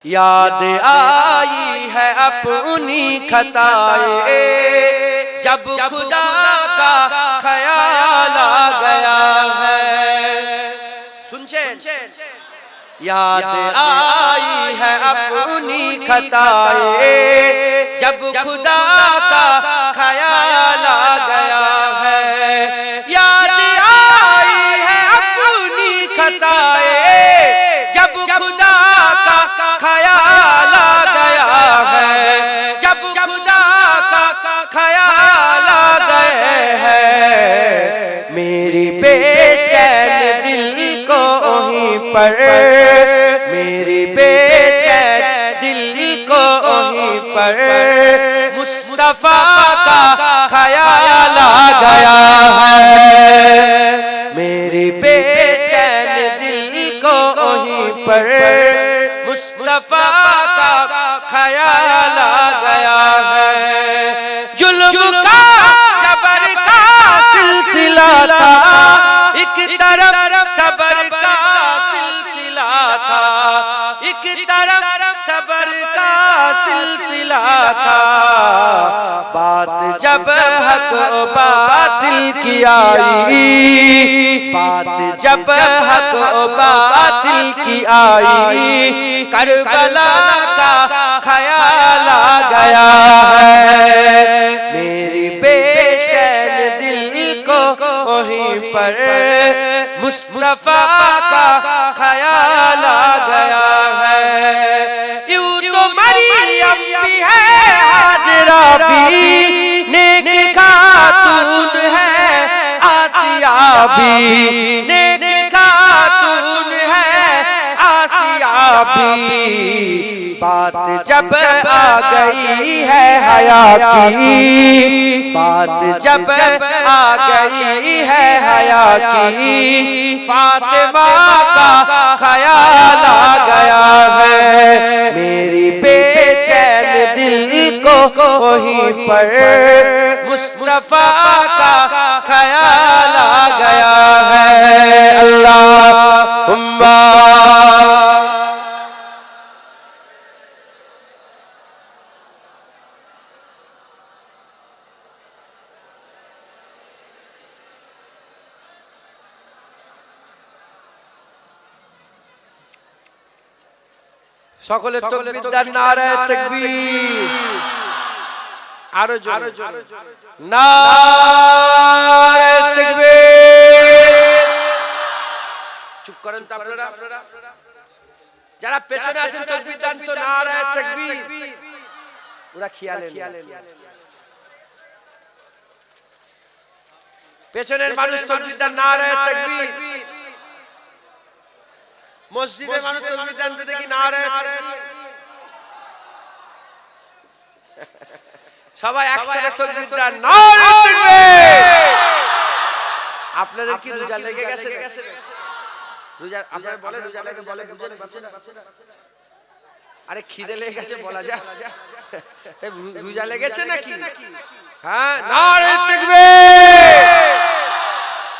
याद आई है अपनी खताएं, जब खुदा का ख्याल आ गया है। सुनছেন? याद आई है अपनी खताएं, जब खुदा का ख्याल आ गया है। याद आई है अपनी खताएं, जब खुदा का ख्याल आ गया है। जब खुदा का ख्याल आ गए है, मेरी बेचैन दिल को वहीं पर, मेरी बेचैन दिल को वहीं पर मुस्तफा का ख्याल आ गया है। मेरी बेचैन दिल को वहीं पर मुस्तफा का ख्याल आ गया है। जुल्म का जबर का सिलसिला था, एक तरफ सबर का सिलसिला था, एक तरफ सबर का सिलसिला था। बात जब हक बातिल की आई, बात जब हक बातिल की आई, करबला का ख्याल आ गया है। मेरी बेचैन दिल को वहीं पर मुस्तफा का ख्याल आ गया है। यूं तो मरियम भी है, हाजरा भी नेक खातून है, आसिया भी नेक खातून है, आसिया भी। बात जब आ गई है हया की, बात जब आ गई है हया की, फातिमा का ख्याल आ गया है। मेरी बेचैन दिल को वहीं पर मुस्तफा का ख्याल आ गया है। अल्लाहुम्मा সকলে তাকবীর দেন, নারায়ে তাকবীর। আরো জোরে নারায়ে তাকবীর। চুপ করেন তো আপনারা, যারা পেছনে আছেন তাকবীর দেন তো, নারায়ে তাকবীর। ওরা খেয়ালেন, পেছনের মানুষ তাকবীর দেন, নারায়ে তাকবীর। মসজিদে মানুষ তাকবীর দেন তো দেখি, নারায়ে তাকবীর। সবাই একসাথে তাকবীর দেন, নারায়ে তাকবীর। আপনাদের কি রোজা লেগে গেছে? রোজা আপনারা বলে রোজা লেগে বলে, আরে খিদে লেগে গেছে বলা যায়, রোজা লেগেছে নাকি? হ্যাঁ, নারায়ে তাকবীর।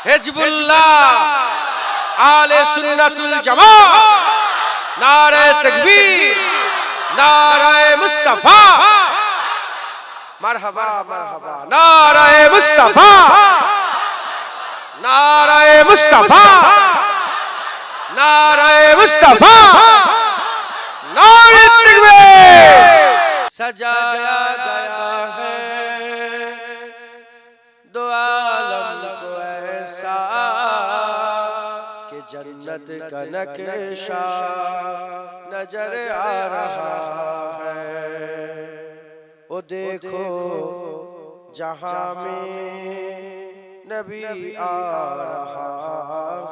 হিজবুল্লাহ आले सुन्नतुल जमात, नाराये तकबीर, नाराये मुस्तफा, मरहबा मरहबा, नाराये मुस्तफा, नाराये मुस्तफा, नाराये मुस्तफा, नाराये तकबीर। सजाया गया है दो आलम को ऐसा, जन्नत का नक्शा नजर आ रहा है। वो देखो जहां में नबी आ रहा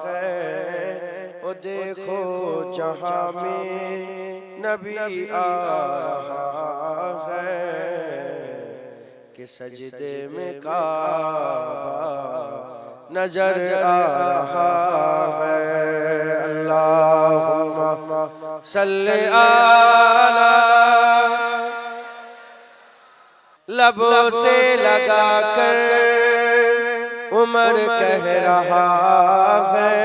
है, वो देखो जहां में नबी आ रहा है, कि सजदे में काबा नजर आ रहा है। अल्लाहुम्मा सल्ली अला, लबों से लगाकर उमर कह रहा है,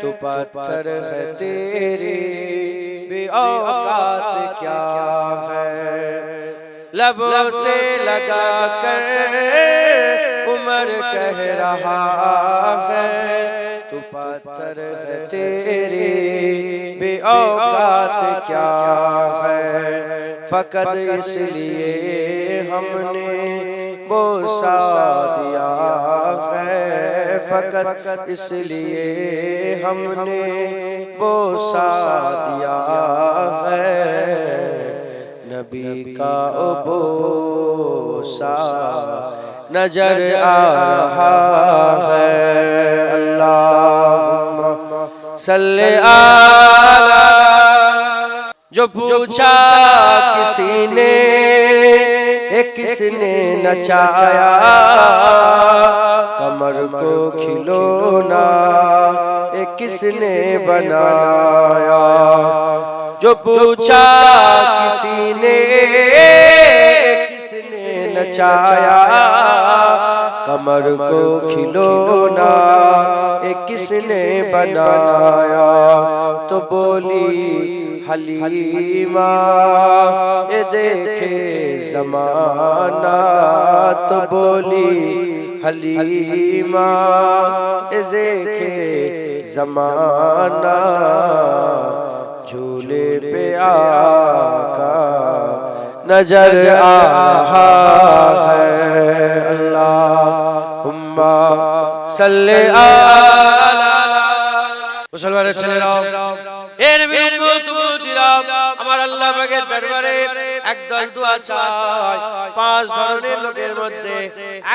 तू पत्थर है तेरी भी औकात क्या है, लबों से लगा कर उमर कह रहा है, तू पत्थर है तेरी भी औकात क्या है, फकत इसलिए हमने बोसा दिया है, फकत इसलिए हमने बोसा दिया है, नबी का बोसा नजर आ रहा है। अल्लाहुम्मा सल्ले अला, जो पूछा किसी ने किसने नचाया, कमर को खिलौना किसने बनाया, जो पूछा किसी ने किसने नचाया, कमर को खिलौना किसने बनाया, तो बोली हलीमा ये देखे ज़माना, तो बोली हलीमा ये देखे ज़माना, झूले पे आका नजर आ रहा है। अल्लाहुम्मा सल्ले अला, मुसलमाনের ছেলেরা, এ নবী উম্মত উম্মতিরা, আমার আল্লাহ পাকের দরবারে একদল দোয়া চাই, পাঁচ ধরনের লোকের মধ্যে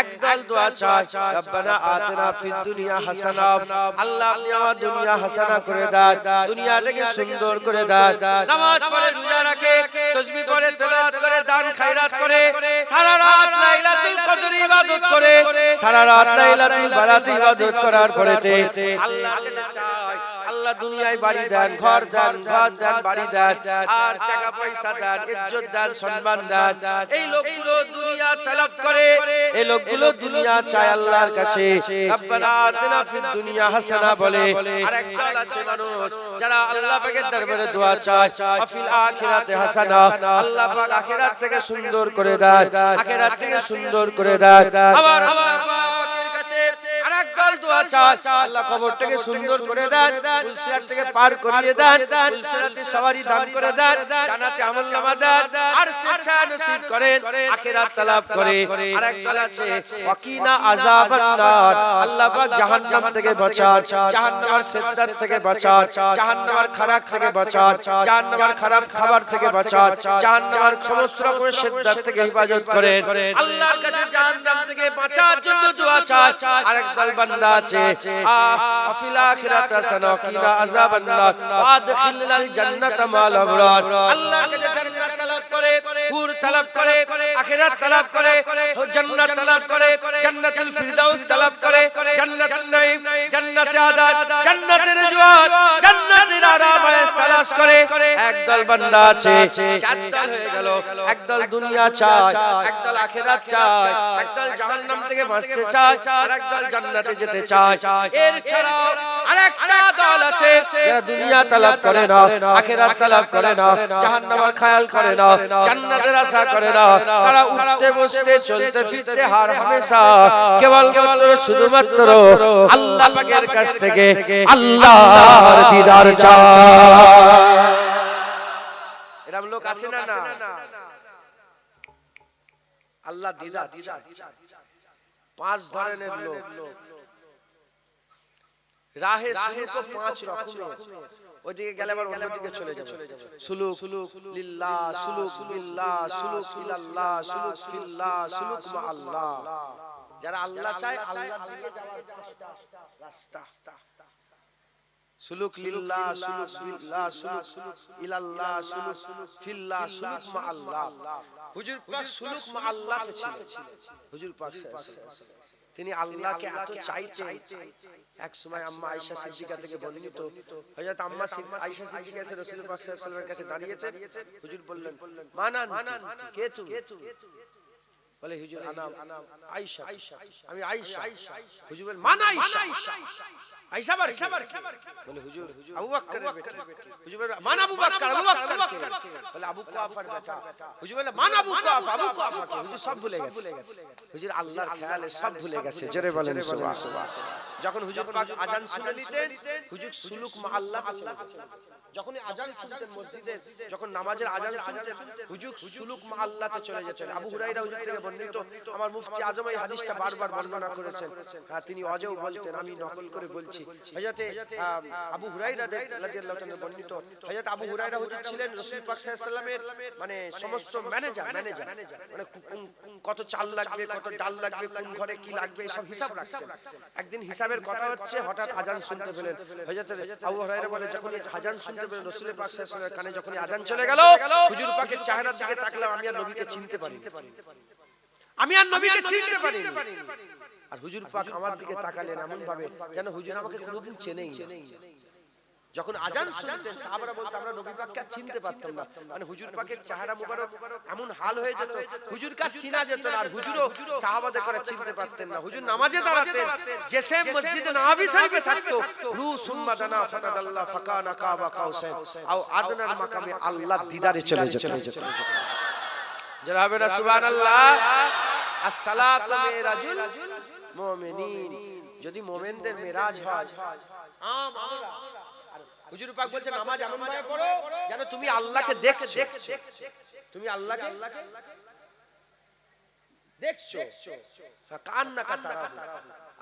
একদল দোয়া চাই, রব্বানা আতিনা ফিদ দুনিয়া হাসানা, আল্লাহ আপনি আমার দুনিয়া হাসানা করে দেন, দুনিয়াটাকে সুন্দর করে দেন, নামাজ পড়ে রোজা রাখে, তাসবিহ পড়ে তেলাওয়াত করে দান খায়রাত করে, সারা রাত লাইলাতুল কদর ইবাদত করে, সারা রাত লাইলাতুল বারাত ইবাদত করার পরেতে আল্লাহকে চাই আল্লাহ দুনিয়ায় বাড়ি দেন, ঘর দেন, বাড়ি দেন, আর টাকা পয়সা দেন, ইজ্জত দেন, সম্মান দেন। এই লোকগুলো দুনিয়া তলব করে, এই লোকগুলো দুনিয়া চায় আল্লাহর কাছে, রব্বানা আতিনা ফিদ দুনিয়া হাসানা বলে। আর একদল আছে মানুষ যারা আল্লাহ পাকের দরবারে দোয়া চায়, ওয়াফিল আখিরাতে হাসানা, আল্লাহ পাক আখিরাত থেকে সুন্দর করে দেন, আখিরাত থেকে সুন্দর করে দেন। আবার আল্লাহ পাকের কাছে আরেকদল দোয়া চায়, আল্লাহ কবরটাকে সুন্দর করে দেন, ফুলসিরাত থেকে পার করিয়ে দেন, ফুলসিরাতে সওয়ারি দান করে দেন, জান্নাতে আমলনামা দেন, আর স্বেচ্ছা নসিব করেন, আখিরাত তলব করে। আরেকদল আছে ওয়াকিনা আযাবান নার, আল্লাহ পাক জাহান্নাম থেকে বাঁচান, জাহান্নামের সিদ্দাত থেকে বাঁচান, জাহান্নামের খারাপ থেকে বাঁচান, জাহান্নামের খারাপ খাবার থেকে বাঁচান, জাহান্নামের সমস্ত রকমের সিদ্দাত থেকে হেফাজত করেন। আল্লাহর কাছে জাহান্নাম থেকে বাঁচার জন্য দোয়া চায়। আরেকদল বান্দা আছে আফিল আখিরাত হাসানা ওয়াকিনা আযাবান নার ওয়াদখিলনাল জান্নাতা মাল আবরার, আল্লাহর কাছে জান্নাত তলব করে, হুর তলব করে, আখিরাত তলব করে, জান্নাত তলব করে, জান্নাতুল ফিরদাউস তলব করে, জান্নাতুন নাঈম, জান্নাতে আদান, জান্নাতের রিজওয়ান, জান্নাতের আরাম তালাশ করে। একদল বান্দা আছে, চার দল হয়ে গেল, একদল দুনিয়া চায়, একদল আখিরাত চায়, একদল জাহান্নাম থেকে বাঁচতে চায়, আর একদল জান্নাতে যেতে চায়। এর ছাড়াও আরেকটা দল আছে যারা দুনিয়া তলব করে না, আখিরাত তলব করে না, জাহান্নামের খেয়াল করে না, জান্নাতের আশা করে না, তারা উঠতে বসতে চলতে ফিরতে হার হামেশা কেবলমাত্র শুধুমাত্র আল্লাহ পাকের কাছ থেকে আল্লাহর দিদার চায়। এরকম লোক আছে না? না, আল্লাহ দিদার পাঁচ ধরনের লোক, রাহে সুলুক পাঁচ রকমের, ওইদিকে গেলে আবার অন্যদিকে চলে যাবে। সুলুক লিল্লাহ, সুলুক বিল্লাহ, সুলুক ইলাল্লাহ, সুলুক ফিল্লাহ, সুলুক মা আল্লাহ। যারা আল্লাহ চায় আল্লাহর দিকে যাওয়ার রাস্তা, সুলুক লিল্লাহ, সুলুক বিল্লাহ, সুলুক ইলাল্লাহ, সুলুক ফিল্লাহ, সুলুক মা আল্লাহ। হুজুর পাক সুলুক মা আল্লাহ তে ছিলেন। হুজুর পাক তিনি আল্লাহকে এত চাইতেন, এক সময় আম্মা আয়েশা সিদ্দিকা থেকে বর্ণিত, হযরত আম্মা আয়েশা সিদ্দিকা এসে রাসূল পাক সাল্লাল্লাহু আলাইহি ওয়াসাল্লামের কাছে দাঁড়িয়েছেন। হুজুর বললেন, মানান, কে তুমি? বলে, হুজুর আনা আয়েশা, আমি আয়েশা। হুজুর বলেন, মান আয়েশা? আয়েশা বাড়ি বলে হুজুর আবু বকরের বেটা। হুজুর বলে মান আবু বকর, আবু বকর বলে আবু কুয়াফার বেটা। হুজুর বলে মান আবু কুয়াফা, আবু কুয়াফা। হুজুর সব ভুলে গেছে, হুজুর আল্লাহর খেয়ালে সব ভুলে গেছে। জোরে বলেন সুবহানাল্লাহ। যখন হুজুর পাক আজান শুনে নিতেন, হুজুর সুলুক মহল্লাতে চলে যেতেন। যখন আজান শুনতেন মসজিদে, যখন নামাজের আজান শুনতেন, হুজুর সুলুক মহল্লাতে চলে যেতেন। আবু হুরায়রা হুজুর থেকে বর্ণিত, আমার মুফতি আজম এই হাদিসটা বারবার বর্ণনা করেছেন। হ্যাঁ, তিনি অজেও বলতেন, আমি নকল করে বলছি। হযরতে আবু হুরায়রা রাদিয়াল্লাহু তাআলা বর্ণিত, হযরত আবু হুরায়রা হুজুর ছিলেন রাসূল পাক সাল্লাল্লাহু আলাইহি ওয়াসাল্লামের মানে সমস্ত ম্যানেজার, মানে কত চাল লাগবে, কত ডাল লাগবে, কোন ঘরে কি লাগবে সব হিসাব রাখতেন। একদিন হিসাবের কথা হচ্ছে, হঠাৎ আজান শুনতে পেলেন। হযরত আবু হুরায়রা বলে, যখন আজান শুনতে পেলেন রাসূল পাক সাল্লাল্লাহু আলাইহি ওয়াসাল্লামের কানে যখন আজান চলে গেল, হুজুর পাকের চেহারার দিকে তাকালাম, আমি আর নবীকে চিনতে পারিনি, আমি আর নবীকে চিনতে পারিনি। আর হুজুর পাক আমার দিকে তাকালেন এমন ভাবে যেন হুজুর আমাকে কোনোদিন চেনেই না। যখন আজান শুনতেন সাহাবারা বলতো আমরা নবী পাককে চিনতে পারতাম না, মানে হুজুর পাকের চেহারা মুবারক এমন হাল হয়ে যেত হুজুরকে চিনা যেত না। আর হুজুরও সাহাবাদের করে চিনতে পারতেন না। হুজুর নামাজে দাঁড়াতেন, যে সেম মসজিদে নববী শরীফে থাকতো, রু সুম্মা দানা ফাতাদাল্লাহ ফাকানা কাবা কাউসাইন আও আদনার মাকামে আল্লাহ দিদারে চলে যেত। যারা হবে না সুবহানাল্লাহ। আসসালাতু মিরাজুল মুমিনিন, যদি মুমিনদের মিরাজ হয়। হুজুর পাক বলছেন নামাজ এমন ভাবে পড়ো যেন তুমি আল্লাহকে দেখছো, তুমি আল্লাহকে দেখছো, কান্নাকা তারা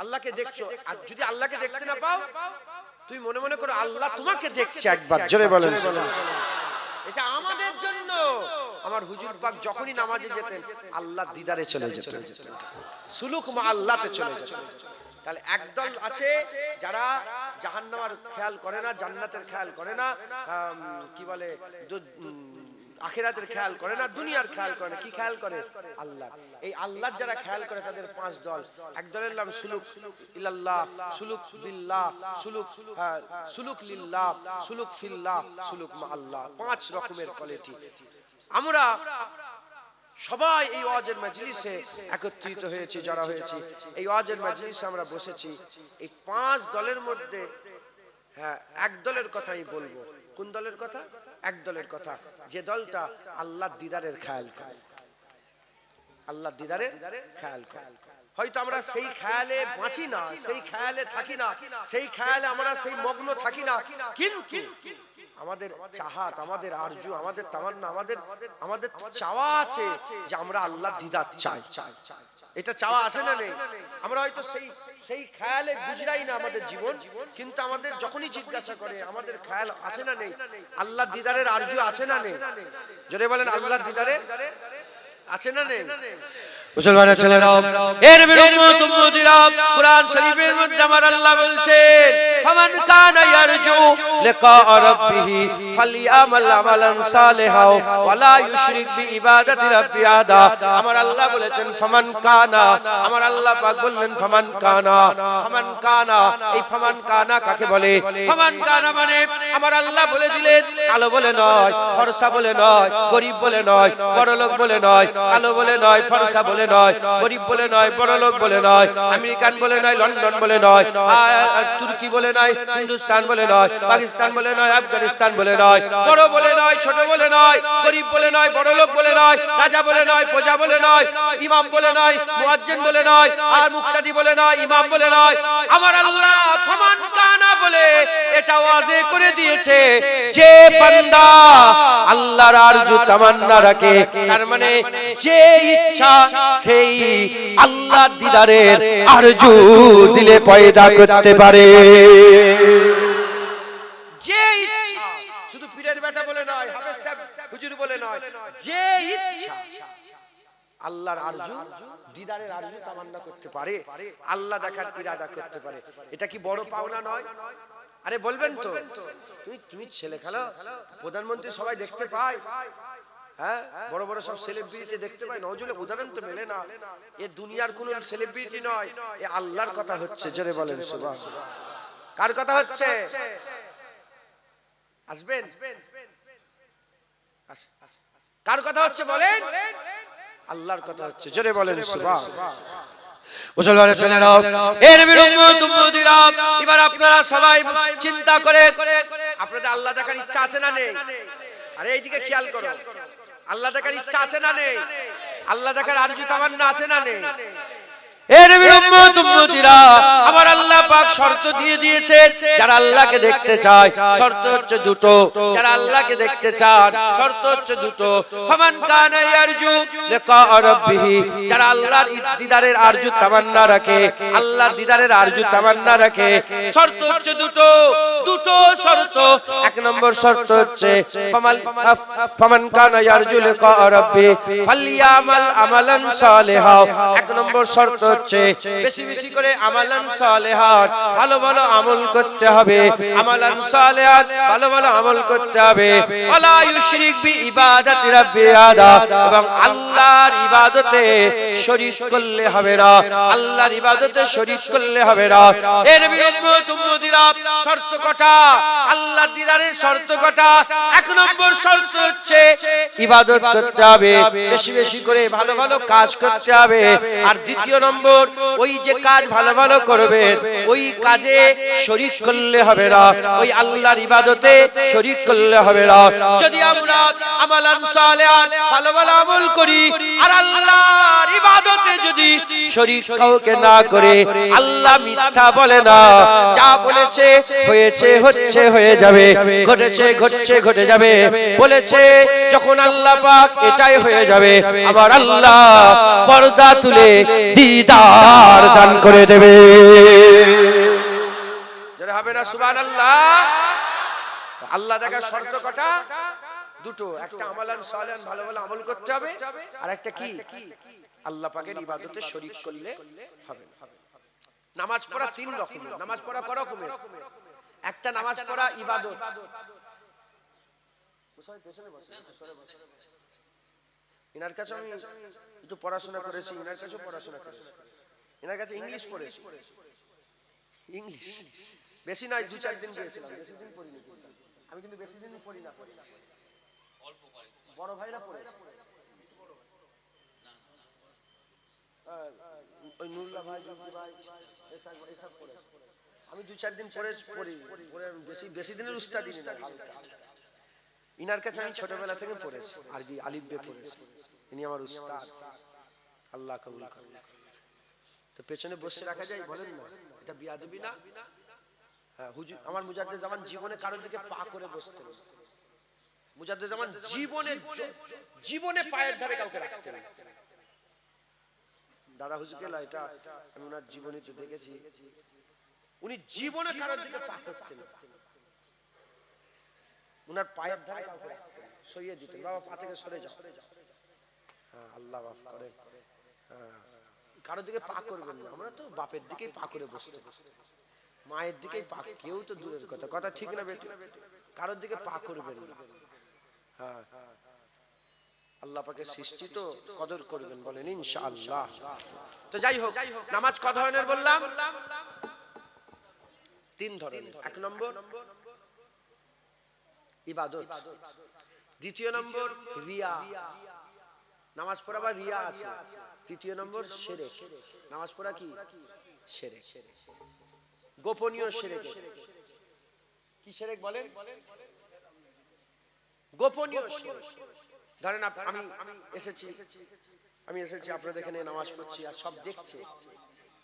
আল্লাহকে দেখছো। আর যদি আল্লাহকে দেখতে না পাও, তুমি মনে মনে করো আল্লাহ তোমাকে দেখছে একবার। জোরে বলেন। এটা আমাদের জন্য। আমার হুজুর পাক যখনই নামাজে যেতেন আল্লাহর দিদারে চলে যেতেন, সুলুক মা আল্লাহতে চলে যেতেন। তাহলে একদল আছে যারা জাহান্নামের খেয়াল করে না, জান্নাতের খেয়াল করে না, কি বলে আখিরাতের খেয়াল করে না, দুনিয়ার খেয়াল করে না। কি খেয়াল করে? আল্লাহ। এই আল্লাহর যারা খেয়াল করে তাদের পাঁচ দল। এক দলের নাম সুলুক ইলাল্লাহ, সুলুক বিল্লাহ, সুলুক লিল্লাহ, সুলুক ফিল্লাহ, সুলুক মা আল্লাহ। পাঁচ রকমের কোয়ালিটি। আমরা সবাই এই ওয়াজের মজলিসে একত্রিত হয়েছি, যারা হয়েছি এই ওয়াজের মজলিসে আমরা বসেছি। এই পাঁচ দলের মধ্যে হ্যাঁ এক দলের কথাই বলবো। কোন দলের কথা? এক দলের কথা, যে দলটা আল্লাহর দিদারের খেয়াল করে, আল্লাহর দিদারের খেয়াল করে। হয়তো আমরা সেই খেয়ালে বাঁচি না, সেই খেয়ালে থাকি না, সেই খেয়ালে আমরা সেই মগ্ন থাকি না, কিন্তু আমাদের চাহাত, আমাদের আরজু, আমাদের তামান্না, আমাদের চাওয়া আছে যে আমরা আল্লাহর দিদার চাই। এটা চাওয়া আছে না নেই? আমরা হয়তো সেই খেয়ালে গুজরাই না আমাদের জীবন, কিন্তু আমাদের যখনই জিজ্ঞাসা করে আমাদের খেয়াল আছে না নেই? আল্লাহর দিদারের আরজু আছে না নেই? জোরে বলেন, আল্লাহর দিদারে আছে না নেই? মুসলমানের ছেলেরাও, এ নবীর উম্মত উম্মতিরা, কুরআন শরীফের মধ্যে আমার আল্লাহ বলছেন, ফামান কানা ইয়ারজু লিকা রাব্বিহি ফালইআমাল আমালান সালিহা ওয়া লা ইউশরিক বিইবাদাতি রাব্বি আহাদা। আমার আল্লাহ বলেছেন ফামান কানা, আমার আল্লাহ পাক বললেন ফামান কানা। ফামান কানা, এই ফামান কানা কাকে বলে? ফামান কানা মানে আমার আল্লাহ বলে দিলেন কালো বলে নয়, ফর্সা বলে নয়, গরীব বলে নয়, বড়লোক বলে নয়, কালো বলে নয়, ফর্সা বলে নয়, গরীব বলে নয়, বড়লোক বলে নয়, আমেরিকান বলে নয়, লন্ডন বলে নয়, তুর্কি বলে নয়, হিন্দুস্তান বলে নয়, পাকিস্তান বলে নয়, আফগানিস্তান বলে নয়, বড় বলে নয়, ছোট বলে নয়, গরীব বলে নয়, বড়লোক বলে নয়, রাজা বলে নয়, প্রজা বলে নয়, ইমাম বলে নয়, মুয়াজ্জিন বলে নয়, আর মুক্তাদি বলে নয়, ইমাম বলে নয়। আমার আল্লাহ ফামান কানা বলে এটা ওয়াজে করে দিয়েছে, যে বান্দা আল্লাহর আরজু তামান্না রাখে, তার মানে যে ইচ্ছা সেই আল্লাহ দিদারের আরজু দিলে পয়দা করতে পারে। যে ইচ্ছা, শুধু পীরের বেটা বলে নয়, হাফেজ সাহেব হুজুর বলে নয়, যে ইচ্ছা আল্লাহর আরজু দিদারের আরজু তামান্না করতে পারে, আল্লাহ দেখার ইরাদা করতে পারে। এটা কি বড় পাওনা নয়? আরে বলবেন তো, তুমি ছেলে খেলা প্রধানমন্ত্রী সবাই দেখতে পায়, হ্যাঁ বড় বড় সব সেলিব্রিটি দেখতে পায়, নজরুলের উদাহরণ তো মেলে না। এ দুনিয়ার কোন সেলিব্রিটি নয়, এ আল্লাহর কথা হচ্ছে। জোরে বলেন সুবহানাল্লাহ। কার কথা হচ্ছে? আসবেন, কার কথা হচ্ছে বলেন? আল্লাহর কথা হচ্ছে। জোরে বলেন সুবহানাল্লাহ। মুসলমানের ছেলেরা, এই নবীর উম্মত উম্মতিরা, এবার আপনারা সবাই চিন্তা করে, আপনাদের আল্লাহ দেখার ইচ্ছা আছে না নেই? আরে এইদিকে খেয়াল করো, আল্লাহ দেখার ইচ্ছা আছে না নেই? আল্লাহ দেখার আরজু তামান্না আছে না নেই? এই নবীর উম্মত উম্মতিরা, আমার আল্লাহ পাক শর্ত দিয়ে দিয়েছে, যারা আল্লাহকে দেখতে চায় শর্ত হচ্ছে দুটো, যারা আল্লাহকে দেখতে চান শর্ত হচ্ছে দুটো। ফামান কানা ইয়ারজু লিকা রাব্বিহি, যারা আল্লাহর দিদারের আরজু তামান্না রাখে, আল্লাহর দিদারের আরজু তামান্না রাখে, শর্ত হচ্ছে দুটো, দুটো শর্ত। এক নম্বর শর্ত হচ্ছে ফামান কানা ইয়ারজু লিকা রাব্বি ফালইয়ামাল আমালান সালিহা। এক নম্বর শর্ত হচ্ছে বেশি বেশি করে আমালান সালেহাত, ভালো ভালো আমল করতে হবে, আমালান সালেহাত, ভালো ভালো আমল করতে হবে। ওয়ালা ইউশরিক বি ইবাদাতি রাব্বি আদা, এবং আল্লাহর ইবাদতে শরীক করলে হবে না, আল্লাহর ইবাদতে শরীক করলে হবে না। এর নবীর উম্মত উম্মতিরা, শর্ত কটা? আল্লাহর দিদারের শর্ত কটা? এক নম্বর শর্ত হচ্ছে ইবাদত করতে হবে, বেশি বেশি করে ভালো ভালো কাজ করতে হবে। আর দ্বিতীয় নম্বর, ওই যে কাজ ভালো ভালো করবেন ওই কাজে শরীক করলে হবে না, ওই আল্লাহর ইবাদতে শরীক করলে হবে না। যদি আমরা আমালান সালেহান ভালো ভালো আমল করি আর আল্লাহর ইবাদতে যদি শরীক কাউকে না করে, আল্লাহ মিথ্যা বলে না, যা বলেছে হয়েছে হচ্ছে হয়ে যাবে, ঘটেছে ঘটছে ঘটে যাবে, বলেছে যখন আল্লাহ পাক এটাই হয়ে যাবে, আবার আল্লাহ পর্দা তুলে দিদার দান করে দেবে। যারা হবে না সুবহানাল্লাহ। আল্লাহ দেখার শর্ত কটা? দুটো, একটা আমালান সালেহান ভালো ভালো আমল করতে হবে, আর একটা কি? আল্লাহ পাকের ইবাদতে শরীক করলে হবে। নামাজ পড়া তিন রকমের। নামাজ পড়া কয় রকমের? একটা নামাজ পড়া ইবাদত। ইনার কাছে আমি একটু পড়াশোনা করেছি, ইনার কাছেও পড়াশোনা করেছি, ইনার কাছে ইংলিশ পড়েছি, ইংলিশ বেশি নয়, 2-4 দিন গিয়েছিলাম, বেশি দিন পড়িনি। আমি কিন্তু বেশি দিন পড়ি না, বড় ভাইরা পড়ে, ওই নুরুল্লাহ ভাই, জুকি ভাই, এসব পড়ে। আমি 2-4 দিন পড়ি, বেশি দিনের উস্তাদি না। ইনার কাছে আমি ছোটবেলা থেকে পড়েছি, আরবি আলিফ বে পড়েছি, ইনি আমার উস্তাদ, আল্লাহ কবুল করুন। তো পেছনে বসে রাখা যায়? বলেন না, এটা বিয়াদবি না? হ্যাঁ, হুজুর আমার মুজাদ্দেদ জামান জীবনে কারোর দিকে পা করে বসতেন, মুজাদ্দেদ জামান জীবনে পায়ের ধারে কাউকে রাখতেন। দাদা হুজুরকে এটা আমি ওনার জীবনীতে দেখেছি, উনি জীবনে কারোর দিকে পা করতেন, উনার পায়ের ধারে কাউকে রাখতেন, সইয়ে দিতেন, বাবা পা থেকে সরে যাও। হ্যাঁ, আল্লাহ মাফ করেন। হ্যাঁ, কারোর দিকে পা করবেন না। আমরা তো বাপের দিকেই পা করে বসতে, মায়ের দিকেই পা, কেউ তো দূরের কথা, কথা ঠিক না বেটি? কারোর দিকে পা করবেন না। হ্যাঁ, আল্লাহ পাকের সৃষ্টি তো কদর করবেন, বলেন ইনশাআল্লাহ। তো যাই হোক, নামাজ ক ধরনের বললাম? 3 ধরনের। এক নম্বর ইবাদত, দ্বিতীয় নম্বর রিয়া, নামাজ পড়া বা রিয়া আছে, তৃতীয় নম্বর শিরক। নামাজ পড়া কি? শিরক, গোপনীয় শিরক। কি শিরক বলেন? গোপনীয় শিরক। ধরেন আমি এসেছি আপনাদের এখানে নামাজ পড়ছি আর সব দেখছে,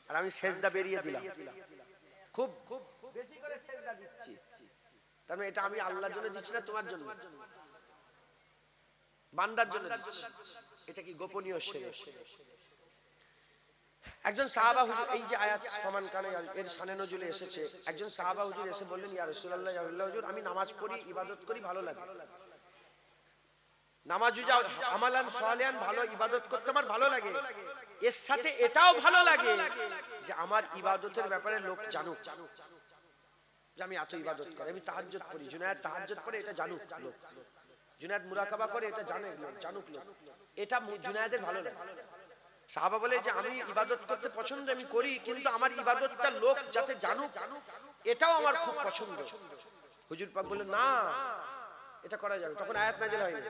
আর আমি সেজদা বেরিয়ে দিলাম, খুব বেশি করে সেজদা দিচ্ছি, তার মানে এটা আমি আল্লাহর জন্য দিচ্ছি না তোমার জন্য? বান্দার জন্য দিচ্ছি। এটা কি গোপনীয় শিরক? একজন সাহাবা হুজুর, এই যে আয়াত ফামান কানা এর শানে নজুলে এসেছে, একজন সাহাবা হুজুর এসে বললেন, ইয়া রাসূলুল্লাহ, ইয়া আল্লাহ হুজুর, আমি নামাজ পড়ি, ইবাদত করি, ভালো লাগে, নামাজ আমালান সালেহান ভালো ইবাদত করতে আমার ভালো লাগে, এর সাথে এটাও ভালো লাগে যে আমার ইবাদতের ব্যাপারে লোক জানুক, যে আমি এত ইবাদত করি, আমি তাহাজ্জুদ পড়ি, জুনায়েদ তাহাজ্জুদ পড়ে, এটা জানুক লোক, জুনায়েদ মুরাকাবা করে, এটা জানুক লোক, এটা জুনায়েদের ভালো লাগে। সাহাবা বলে যে আমি ইবাদত করতে পছন্দ, আমি করি, কিন্তু আমার ইবাদতটা লোক যাতে জানুক, এটাও আমার খুব পছন্দ। হুজুর পাক বললেন, না, এটা করা যাবে। তখন আয়াত নাযিল হয়নি।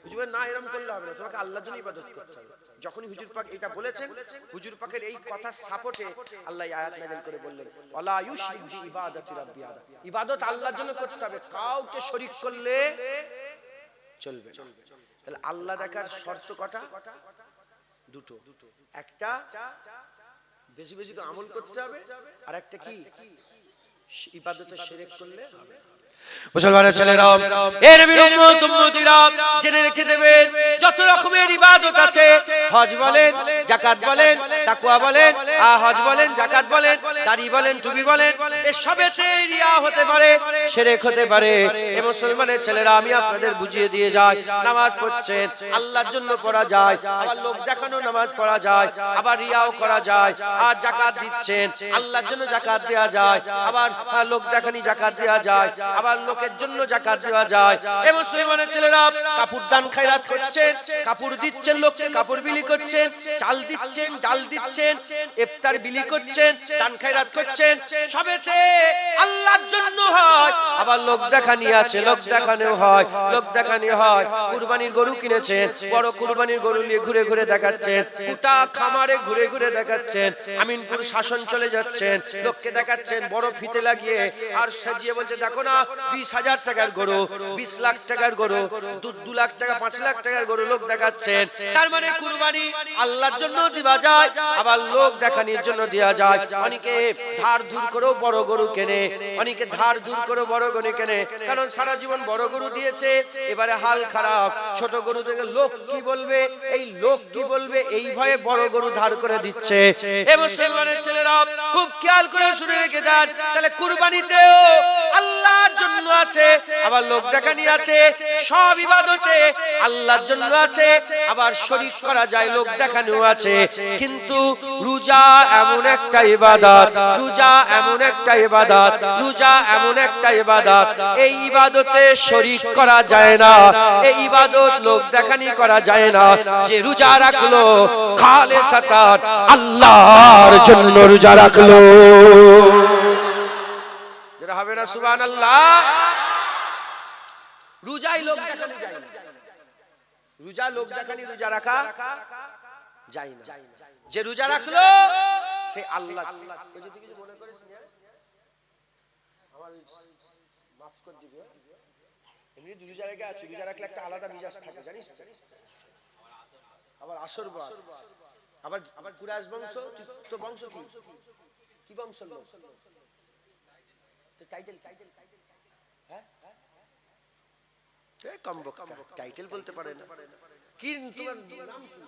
হুজুর তবে না এরকম করলে হবে না, তোমাকে আল্লাহর জন্য ইবাদত করতে হবে। যখনই হুজুর পাক এটা বলেছেন, হুজুর পাকের এই কথা সাপোর্টে আল্লাহ আয়াত নাযিল করে বললেন ওয়ালা ইউশরিক বি ইবাদাতি রাব্বি আহাদা, ইবাদত আল্লাহর জন্য করতে হবে, কাউকে শরীক করলে চলবে না। তাহলে আল্লাহ দেখার শর্ত কটা? দুটো। একটা বেশি বেশি আমল করতে হবে, আর একটা কি ইবাদতে শিরক করলে হবে। মুসলমানের ছেলেরা, এই নবীর উম্মত উম্মতিরা জেনে রেখে দেবেন, যত রকমের ইবাদত আছে, হজ বলেন, যাকাত বলেন, তাকওয়া বলেন, হজ বলেন, যাকাত বলেন, দাড়ি বলেন, টুপি বলেন, এসবেতে রিয়া হতে পারে, শিরক হতে পারে। এই মুসলমানের ছেলেরা, আমি আপনাদের বুঝিয়ে দিয়ে যাই, নামাজ পড়ছেন আল্লাহর জন্য পড়া যায়, আবার লোক দেখানো নামাজ পড়া যায়, আবার রিয়াও করা যায়। আর যাকাত দিচ্ছেন আল্লাহর জন্য যাকাত দেওয়া যায়, আবার লোক দেখানি যাকাত দেওয়া যায়, আবার লোকের জন্য যাকাত দেওয়া যায়। এই মুসলমানের ছেলেরা কাপড় দান খায়রাত করছেন, কাপড় দিচ্ছেন, লোককে কাপড় বিলি করছেন, চাল দিচ্ছেন, ডাল দিচ্ছেন, ইফতার বিলি করছেন, দান খায়রাত করছেন, সবেতে আল্লাহর জন্য হয়। আবার লোক দেখানি আছে, লোক দেখানো হয়, লোক দেখানি হয়। কুরবানির গরু কিনেছেন, বড় কুরবানির গরু নিয়ে ঘুরে ঘুরে দেখাচ্ছেন, গোটা খামারে ঘুরে ঘুরে দেখাচ্ছেন, আমিনপুর শাসন চলে যাচ্ছেন, লোককে দেখাচ্ছেন বড় ফিতে লাগিয়ে, আর সাজিয়ে বলছে দেখো না 20,000 টাকার গরু, 20 লাখ টাকার গরু, 2 লাখ টাকা 5 লাখ টাকার গরু লোক দেখাচ্ছেন। তার মানে কুরবানি আল্লাহর জন্য দেওয়া যায়, আবার লোক দেখানোর জন্য দেওয়া যায়। অনেকে ধার ধুর করেও বড় গরু কেনে, অনেকে ধার ধুর করে বড় গরু কেনে, কারণ সারা জীবন বড় গরু দিয়েছে, এবারে হাল খারাপ, ছোট গরু থেকে লোক কি বলবে, এই লোক কি বলবে এই ভয়ে বড় গরু ধার করে দিচ্ছে। এই মুসলমানের ছেলেরা খুব খেয়াল করে শুনে রেখে দেন, তাহলে কুরবানিতেও আল্লাহর জন্য আছে, আবার লোক দেখানি আছে, সব ইবাদতে আল্লাহর জন্য আছে, আবার শরীক করা যায়, লোক দেখানো আছে। কিন্তু রোজা এমন একটা ইবাদত, রোজা এমন একটা ইবাদত, রোজা এমন একটা ইবাদত, এই ইবাদতে শরীক করা যায় না, এই ইবাদত লোক দেখানি করা যায় না। যে রোজা রাখলো খালেসাতান আল্লাহর জন্য রোজা রাখলো, যেটা হবে না সুবহানাল্লাহ। রোজাই লোক দেখানি যায় না, রোজা লোক দেখানি রোজা রাখা যায় না। যে রোজা রাখলো সে আল্লাহ, যদি কিছু মনে করিস না আমার মাফ করে দিবে, এমনি রোজা রেখে আছি, রোজা রাখলে একটা আলাদা মিজাজ থাকে জানিস। আবার আসর বার, আবার আবার কুরাইশ বংশ, তো বংশ কি বংশ লোক, তো টাইটেল হ্যাঁ কম বক্তা, টাইটেল বলতে পারে না। কিন্তু তোমার নাম কি?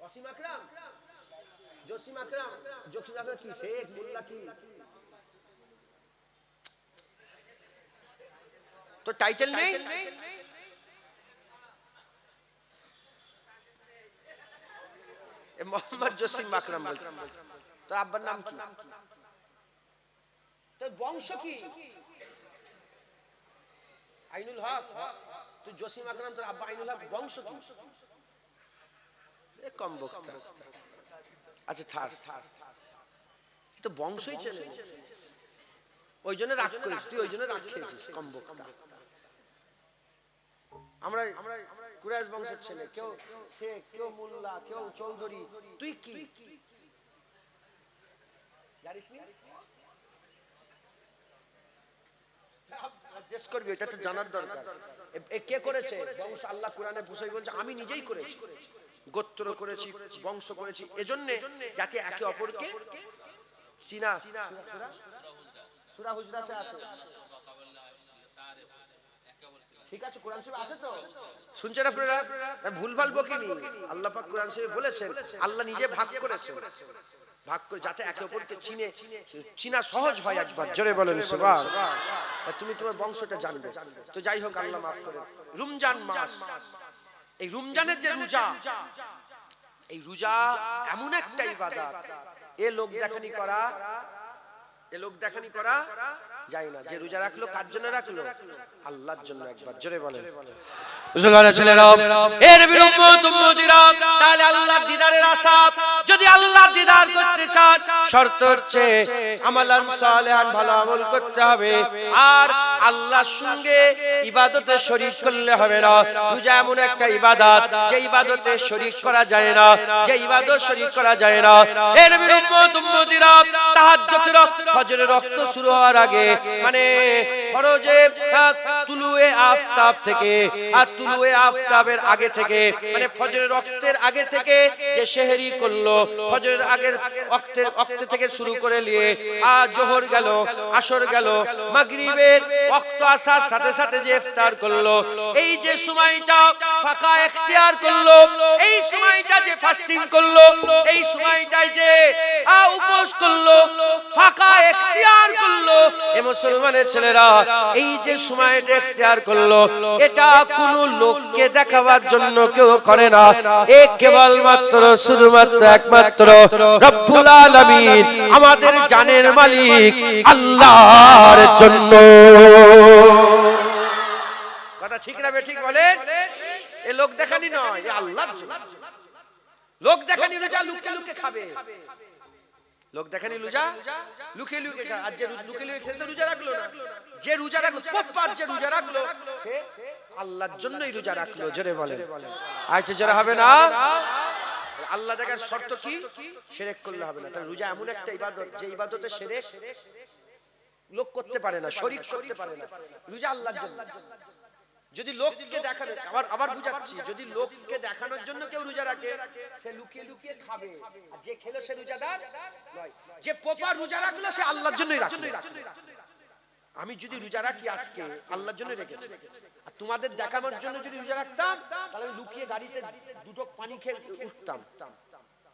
ওয়াসিম আকরাম, জসিম আকরাম, জসিম আকরাম কি শেখ মোল্লা কি, তো টাইটেল নেই। মোহাম্মদ জসিম আকরাম বলছে, তোর আব্বার নাম কি, তোর বংশ কি? আইনুল হক, তুই জসিম আকরাম, তোর আব্বা আইনুল হক, বংশ কি? কম বক্তা। আচ্ছা থাক, তো বংশই চলে, ওই জন্য রাগ করিস তুই, ওই জন্য রাগ খেয়েছিস, কম বক্তা। আমরা কুরাইশ বংশের ছেলে, কেউ শেখ, কেউ মোল্লা, কেউ চৌধুরী, তুই কি জানিস না? জিজ্ঞেস করবি, এটা তো জানার দরকার। কে করেছে বংশ? আল্লাহ কোরআনে বুঝাই বলছে আমি নিজেই করেছি, গোত্র করেছি, বংশ করেছি, এজন্য যাতে একে অপরকে চিনা। সূরা হুজরাতে আছে, ঠিক আছে, কোরআন শরীফে আছে তো, শুনছেন আপনারা? ভুলভাল বকিনি, আল্লাহ পাক কোরআন শরীফে বলেছেন, আল্লাহ নিজে ভাগ করেছেন, ভাগ করে যাতে একে অপরকে চিনা সহজ হয়। একবার জোরে বলেন সুবহানাল্লাহ। তুমি তোমার বংশটা জানবে। তো যাই হোক, আল্লাহ মাফ করে। রমজান মাস, এই রমজানের যে রোজা, এই রোজা এমন একটা ইবাদত, এ লোক দেখানি করা, এ লোক দেখানি করা যায় না। যে রোজা রাখলো কার জন্য রাখলো? আল্লাহর জন্য। একবার জোরে বলেন মুসলমানের ছেলেরা, এ নবীর উম্মত উম্মতিরা, তাহলে আল্লাহর দিদারের আশা, যদি আল্লাহর দিদার করতে চান, শর্ত হচ্ছে আমালান সালেহান, ভালো আমল করতে হবে। আর আল্লাহর সঙ্গে ইবাদতে শরীক করলে হবে না। রোজা এমন একটা ইবাদত যে ইবাদতে শরীক করা যায় না, যে ইবাদত শরীক করা যায় না। এ নবীর উম্মত উম্মতিরা, তাহাজ্জুদের ফজরের রক্ত শুরু হওয়ার আগে, মানে ফরজে তুলুয়ে আফতাব থেকে আর তুলুয়ে আফতাবের আগে থেকে, মানে ফজরের রক্তের আগে থেকে যে সেহরি করলো, ফজরের আগের ওয়াক্ত থেকে শুরু করে নিয়ে আর জোহর গেল, আসর গেল, মাগরিবের ওয়াক্ত আসার সাথে সাথে যে ইফতার করলো, এই যে সময়টা ফাঁকা ইখতিয়ার করলো, এই সময়টা যে ফাস্টিং করলো, এই সময়টায় যে উপোস করলো, ফাঁকা ইখতিয়ার করলো, এই মুসলমানের ছেলেরা এই যে সময়টা ইখতিয়ার করলো, এটা কোনো লোককে দেখাবার জন্য কেউ করে না। এক কেবলমাত্র শুধুমাত্র একমাত্র রব্বুল আলামিন আমাদের জানের মালিক আল্লাহর জন্য। কথা ঠিক না বেঠিক বলেন? এ লোক দেখানি নয়, এ আল্লাহর জন্য। লোক দেখানি রোজা লুকে লুকে খাবে, লোক দেখানি রোজা লুকে লুকে খায়। আর যে লুকে লুকে খেতে রোজা রাখলো না, যে রোজা রাখলো, প্রপার যে রোজা রাখলো, সে আল্লাহর জন্যই রোজা রাখলো। জোরে বলেন, আর একটু জোরে হবে না? আল্লাহ দেখার শর্ত কি? শিরক করলে হবে না। তাহলে রোজা এমন একটা ইবাদত যে ইবাদতে শিরক লোক করতে পারে না, শরীক করতে পারে না। রোজা আল্লাহর জন্য। যদি লোককে দেখানো, আবার বুঝাচ্ছি, যদি লোককে দেখানোর জন্য কেউ রোজা রাখে, সে লুকিয়ে লুকিয়ে খাবে, আর যে খেলো সে রোজাদার নয়। যে প্রপার রোজা রাখলো সে আল্লাহর জন্যই রাখলো। আমি যদি রোজা রাখি আজকে আল্লাহর জন্য রেখেছি, আর তোমাদের দেখানোর জন্য যদি রোজা রাখতাম, তাহলে আমি লুকিয়ে গাড়িতে দুটো পানি খেয়ে উঠতাম।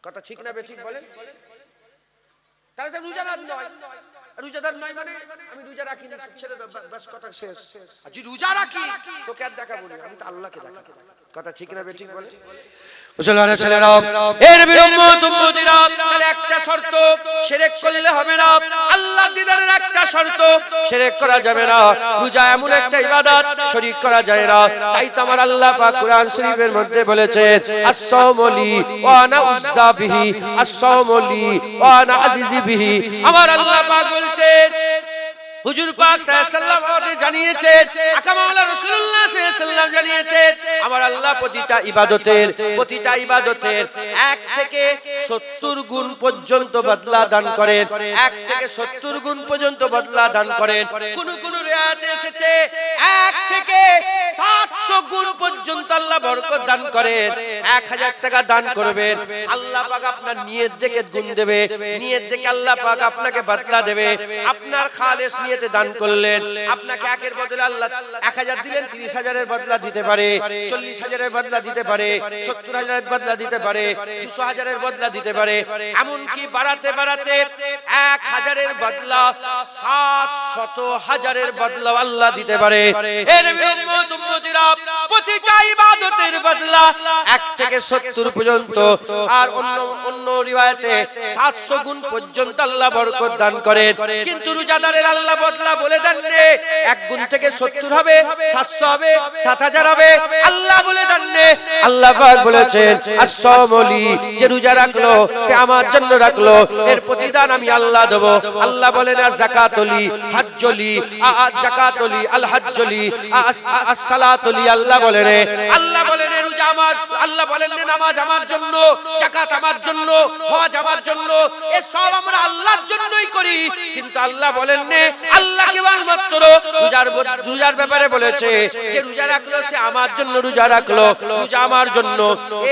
কথা ঠিক না বেঠিক বলেন? তাহলে তো রোজাদার নয়। রোজাদার নয় মানে আমি রোজা রাখি না, ছেড়ে দাও, বাস কথা শেষ। আর যদি রোজা রাখি তোকে আর দেখাবো না, আমি তো আল্লাহকে দেখাবো। কথা ঠিক না বেঠিক বলেন? মুসলমানের ছেলেরা, এর নবীর উম্মত উম্মতিরা, তাহলে একটা শর্ত, শিরক করলে হবে না। আল্লাহ দিদারের একটা শর্ত, শিরক করা যাবে না। রোজা এমন একটা ইবাদত শরীক করা যায় না। তাই তো আমার আল্লাহ পাক কুরআন শরীফের মধ্যে বলেছেন, আস-সাওমু লি ওয়া আনা উযযা বিহি, আস-সাওমু লি ওয়া আনা আজিজি বিহি। আমার আল্লাহ পাক বলছেন, হুজুর পাক সাল্লাল্লাহু আলাইহি ওয়াসাল্লাম আমাদের জানিয়েছেন, আকা মাওলানা রাসূলুল্লাহ সাল্লাল্লাহু আলাইহি ওয়াসাল্লাম জানিয়েছেন, আমার আল্লাহ প্রতিটা ইবাদতের 1 থেকে 70 গুণ পর্যন্ত বদলা দান করেন। 1 থেকে 70 গুণ পর্যন্ত বদলা দান করেন। কোন কোন riwayate এসেছে 1 থেকে 700 গুণ পর্যন্ত আল্লাহ বরকত দান করেন। 1000 টাকা দান করবেন, আল্লাহ পাক আপনার নিয়ত দেখে গুণ দেবে, নিয়ত দেখে আল্লাহ পাক আপনাকে বদলা দেবে। আপনার খালেস নিয়তে দান করলেন, আপনাকে একের বদলে আল্লাহ 1000 দিলেন, 30,000 এর বদলা দিতে পারে, 40,000 এর বদলা দিতে পারে, 70,000 এর বদলা দিতে পারে, 200,000 এর বদলা দিতে পারে। এমন কি বাড়াতে বাড়াতে 1000 এর বদলা 700,000 এর বদলা আল্লাহ দিতে পারে। এ নবীর উম্মত উম্মতিরা, প্রতিটা ইবাদতের বদলা 1 থেকে 70 পর্যন্ত, আর অন্য রিওয়ায়াতে 700 গুণ পর্যন্ত আল্লাহ বরকত দান করেন। কিন্তু রোজাদারের আল্লাহ বদলা বলে দেন রে, 1 গুণ থেকে 70 হবে, 700 হবে, 7000 হবে, আল্লাহ বলে দেন রে। আল্লাহ পাক বলেছেন, আস-সাওমু লি, যে রোজা রাখলো সে আমার জন্য রাখলো, এর প্রতিদান আমি আল্লাহ দেব। আল্লাহ বলেন, যাকাতুলি, হাজ্জুলি, যাকাতুলি, আল হাজ্জুলি, as-সালাতুলি। আল্লাহ বলেন রোজা আমার, আল্লাহ বলেন নামাজ আমার জন্য, যাকাত আমার জন্য, হজ আমার জন্য, এই সব আমরা আল্লাহর জন্যই করি। কিন্তু আল্লাহ বলেন আল্লাহ কেবলমাত্র রোজার ব্যাপারে বলেছে যে রোজা রাখলো সে আমার জন্য রোজা রাখলো, রোজা আমার জন্য,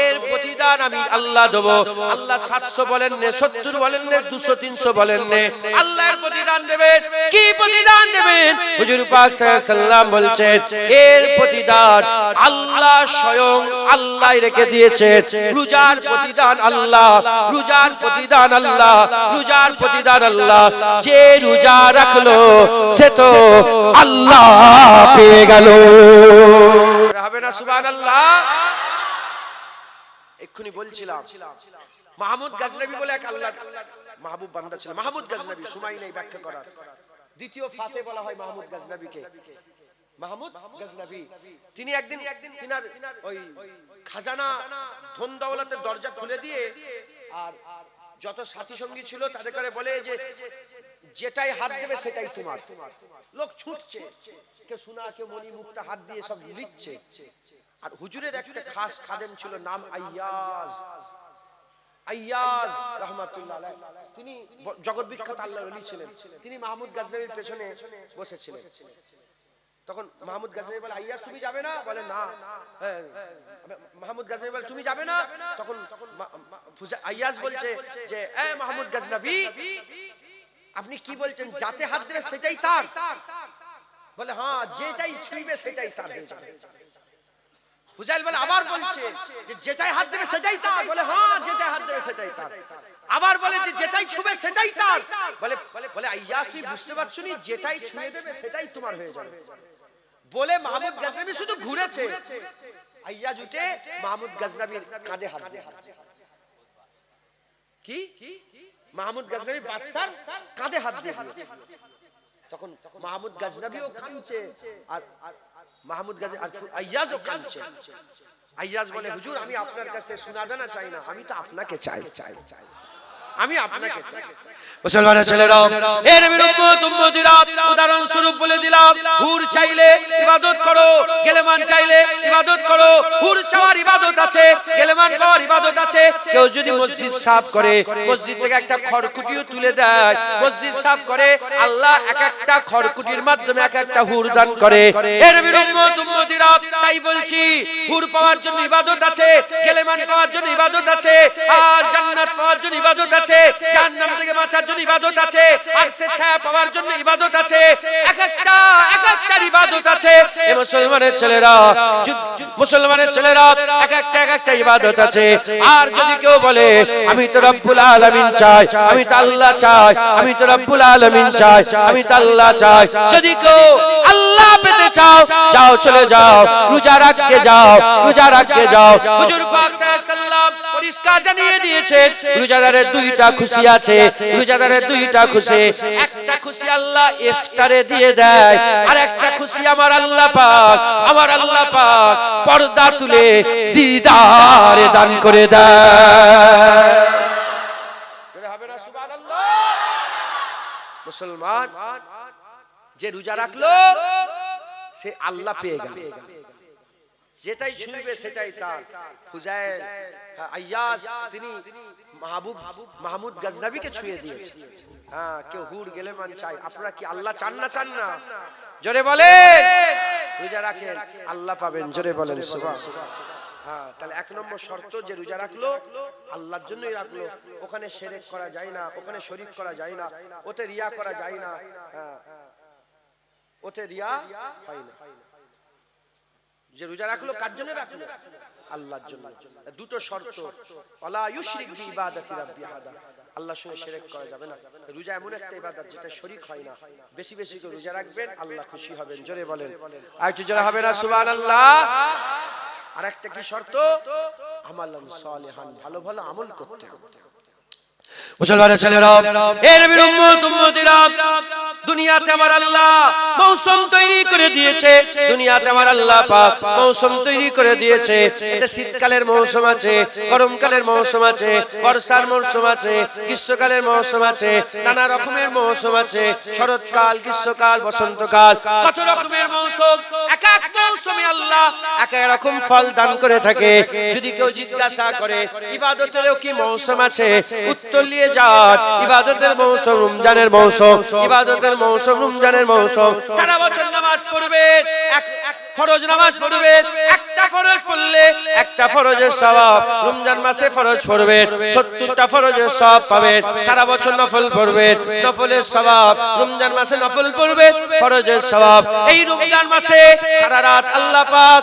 এর প্রতিদান আমি আল্লাহ দেব। আল্লাহ 700 বলেন না, 70 বলেন না, 200 300 বলেন না, আল্লাহর প্রতিদান দেবেন। কি প্রতিদান দেবেন? হুজুর পাক সাল্লাল্লাহু আলাইহি ওয়াসাল্লাম বলছেন, এর প্রতিদান আল্লাহ স্বয়ং আল্লাহ রেখে দিয়েছেন। রোজার প্রতিদান আল্লাহ, রোজার প্রতিদান আল্লাহ, রোজার প্রতিদান আল্লাহ। যে রোজা রাখলো সে তো আল্লাহ পেয়ে গেল। হবে না সুবহানাল্লাহ? এক্ষুনি বলছিলাম, মাহমুদ গজনবী বলে এক আল্লাহর মাহবুব বান্দা ছিল। মাহমুদ গজনবী, সময় নেই ব্যাখ্যা করার। দ্বিতীয় ফাতে বলা হয় মাহমুদ গজনবীকে। মাহমুদ গজনবী তিনি একদিন তিনার ওই খাজানা ধন দৌলতের দরজা খুলে দিয়ে আর যত সাথী সঙ্গী ছিল তাদের করে বলে যে যেটাই হাত দেবে সেটাই তোমার। লোক ছুটছে, কে সোনা কে মণি মুক্তা হাত দিয়ে সব লিখছে। আর হুজুরের একটা খাস খাদেম ছিল, নাম আইয়াজ। আইয়াজ রাহমাতুল্লাহ আলাইহি, তিনি জগৎ বিখ্যাত আল্লাহর ওলি ছিলেন। তিনি মাহমুদ গজনবীর পেছনে বসেছিলেন। তখন মাহমুদ গজনবী বলে, আইয়াজ তুমি যাবে না? বলে না। মাহমুদ গজনবী বলে, তুমি যাবে না? তখন আইয়াজ বলছে যে, এ মাহমুদ গজনবী, আপনি কি বলছেন? যাতে হাত দেবে সেটাই তার? বলে হ্যাঁ, যেটাই ছুঁইবে সেটাই তার হয়ে যাবে। হুজাইল বলে, আবার বলছে যে যেটাই হাত দেবে সেটাই তার? বলে হ্যাঁ, যেটাই হাত দেবে সেটাই তার। আবার বলে যে যেটাই ছুঁবে সেটাই তার? বলে আইয়াজ, তুই বুঝতে পারছো নি? যেটাই ছুঁয়ে দেবে সেটাই তোমার হয়ে যাবে। বলে মাহমুদ গজনবী শুধু ঘুরেছে, আইয়াজ উঠে মাহমুদ গজনবীর কাঁধে হাত দিয়ে, কি মাহমুদ গজনবী বাদশার কাঁধে হাত দিয়ে দিয়েছে। তখন মাহমুদ গজনবীও কাঁদছে, আর মাহমুদ গজনবী আর আইয়াজও কাঁদছে। আইয়াজ বলে, হুজুর আমি আপনার কাছে সুনাদানা চাই না, আমি তো আপনাকে চাই, আমি আপনাকে চাই। মুসলমানের ছেলেরা, এ নবীর উম্মত উম্মতিরা, উদাহরণ স্বরূপ বলে দিলাম, হুর চাইলে ইবাদত করো, গেলেমান চাইলে ইবাদত করো। হুর চাওয়ার ইবাদত আছে, গেলেমান পাওয়ার ইবাদত আছে। কেউ যদি মসজিদ সাফ করে, মসজিদ থেকে একটা খড়কুটিও তুলে দেয়, মসজিদ সাফ করে, আল্লাহ এক একটা খড়কুটির মাধ্যমে এক একটা হুর দান করে। এ নবীর উম্মত উম্মতিরা, তাই বলছি, হুর পাওয়ার জন্য ইবাদত আছে, গেলেমান পাওয়ার জন্য ইবাদত আছে, আর জান্নাত পাওয়ার জন্য ইবাদত আছে, জাহান্নাম থেকে বাঁচার জন্য ইবাদত আছে, আর সে ছায়া পাওয়ার জন্য ইবাদত আছে। এক একটা ইবাদত আছে। এই মুসলমানের ছেলেরা, এক একটা ইবাদত আছে। আর যদি কেউ বলে আমি তো রব্বুল আলামিন চাই, আমি তো আল্লাহ চাই, আমি তো রব্বুল আলামিন চাই, আমি তো আল্লাহ চাই, যদি কেউ আল্লাহ পেতে চাও, যাও চলে যাও, রোজা রাখতে যাও, রোজা রাখতে যাও। হুজুর পাক সাল্লাল্লাহু আলাইহি ওয়াসাল্লাম পরিষ্কার জানিয়ে দিয়েছেন, রোজাদারের দুইটা খুশি আছে, রোজাদারের দুইটা খুশি। একটা খুশি আল্লাহ ইফতারে দিয়ে দেয়, আর একটা খুশি আমার আল্লাহ পাক, আমার আল্লাহ পাক পর্দা তুলে দিদারে দান করে দেয়। হবে না সুবহানাল্লাহ? মুসলমান যে রোজা রাখলো সে আল্লাহ পেয়ে গেল, যেটাই ছুঁইবে সেটাই তার। হুজাইল আইয়াজ তিনি মাহমুদ গজনবীকে ছুঁয়ে দিয়েছে। হ্যাঁ, কেউ হুর গেলেমান চাই। আপনারা কি আল্লাহ চান না? চান না? জোরে বলেন। রোজা রাখেন, আল্লাহ পাবেন। জোরে বলেন সুবহানাল্লাহ। হ্যাঁ, তাহলে এক নম্বর শর্ত, যে রোজা রাখলো আল্লাহর জন্যই রাখলো, ওখানে শিরক করা যায় না, ওখানে শরীক করা যায় না, ওতে রিয়া করা যায় না। হ্যাঁ, ওতে রিয়া হয় না। যে রোজা রাখলো কার জন্য রাখলো? আল্লাহর জন্য। দুটো শর্ত, ওয়ালা ইউশরিক বি ইবাদাতি রাব্বি আহাদা, আল্লাহর সঙ্গে শিরক করা যাবে না। রোজা এমন একটা ইবাদত যেটা শরীক হয় না। বেশি বেশি করে রোজা রাখবেন, আল্লাহ খুশি হবেন। জোরে বলেন। আর একটু জোরে হবে না সুবহানাল্লাহ? আর একটা কি শর্ত? আমালান সালিহান, ভালো ভালো আমল করতে হবে। মুসলমানের ছেলেরা, এ নবীর উম্মত উম্মতিরা, দুনিয়াতে আমার আল্লাহ মৌসুম তৈরি করে দিয়েছে, দুনিয়াতে আমার আল্লাহ পাক মৌসুম তৈরি করে দিয়েছে। এতে শীতকালের মৌসুম আছে, গরমকালের মৌসুম আছে, বর্ষার মৌসুম আছে, গ্রীষ্মকালের মৌসুম আছে, নানা রকমের মৌসুম আছে, শরৎকাল, গ্রীষ্মকাল, বসন্তকাল, কত রকমের মৌসুম। এক এক মৌসুমে আল্লাহ এক এক রকম ফল দান করে থাকে। যদি কেউ জিজ্ঞাসা করে ইবাদতেরও কি মৌসুম আছে, উত্তর নিয়ে যান, ইবাদতের মৌসুম রমজানের মৌসুম, ইবাদতের মৌসুম রমজানের মৌসুম। সারা বছর নামাজ পড়বেন, ফরজ নামাজ পড়বেন, একটা ফরজ পড়লে একটা ফরজের সওয়াব, রমজান মাসে ফরজ পড়বেন 70টা ফরজের সওয়াব পাবেন। সারা বছর নফল পড়বেন, নফলের সওয়াব, রমজান মাসে নফল পড়বেন, ফরজের সওয়াব। এই রমজান মাসে সারা রাত আল্লাহ পাক,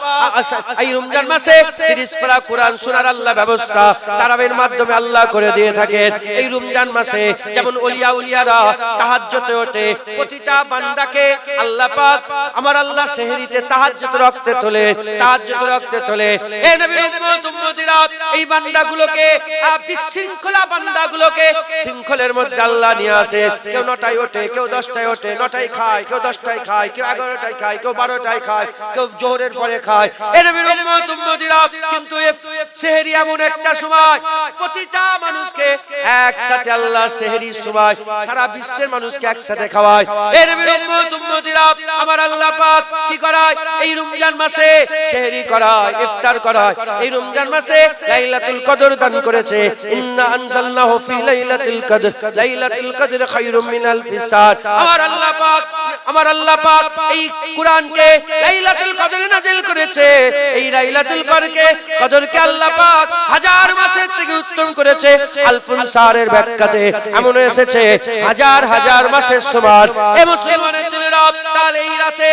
এই রমজান মাসে 30 পারা কোরআন শোনার আল্লাহ ব্যবস্থা তারাবির মাধ্যমে আল্লাহ করে দিয়ে থাকেন। এই রমজান মাসে যেমন ওলিয়া উলিয়ারা তাহাজ্জুদে ওঠে, প্রতিটা বান্দাকে আল্লাহ পাক, আমার আল্লাহ সেহরিতে তাহাজ্জুদ রক্তে তোলে, তাহাজ্জুদ রক্তে তোলে। হে নবীর উম্মত উম্মতিরা, এই বান্দাগুলোকে, বিশৃঙ্খলা বান্দাগুলোকে শৃঙ্খলের মধ্যে আল্লাহ নিয়ে আসে। কেউ 9টায় ওঠে, কেউ 10টায় ওঠে, 9টায় খায়, কেউ 10টায় খায়, কেউ 11টায় খায়, কেউ 12টায় খায়, কেউ জোহরের পরে খায়। হে নবীর উম্মত উম্মতিরা, কিন্তু সেহরি এমন একটা সময় প্রতিটা মানুষকে একসাথে আল্লাহ সেহরির সময় সারা বিশ্বের মানুষকে একসাথে খাওয়ায়। এই নবীর উম্মত উম্মতিরা আমার আল্লাহ পাক কি করায়? এই রমজান মাসে সেহরি করায়, ইফতার করায়। এই রমজান মাসে লাইলাতুল কদর দান করেছে। ইন্না আনজালনাহু ফি লাইলাতুল কদর, লাইলাতুল কদর খায়রুম মিন আলফি শাহর। আমার আল্লাহ পাক এই কুরআনকে লাইলাতুল কদরে নাযিল করেছে। এই লাইলাতুল কদরকে আল্লাহ পাক হাজার মাসের থেকে উত্তম করেছে। আলফুন শাহরের ব্যাখ্যাতে এমন এসেছে হাজার হাজার মাসের সমান। এ মুসলমানের ছেলেরা, তাহলে এই রাতে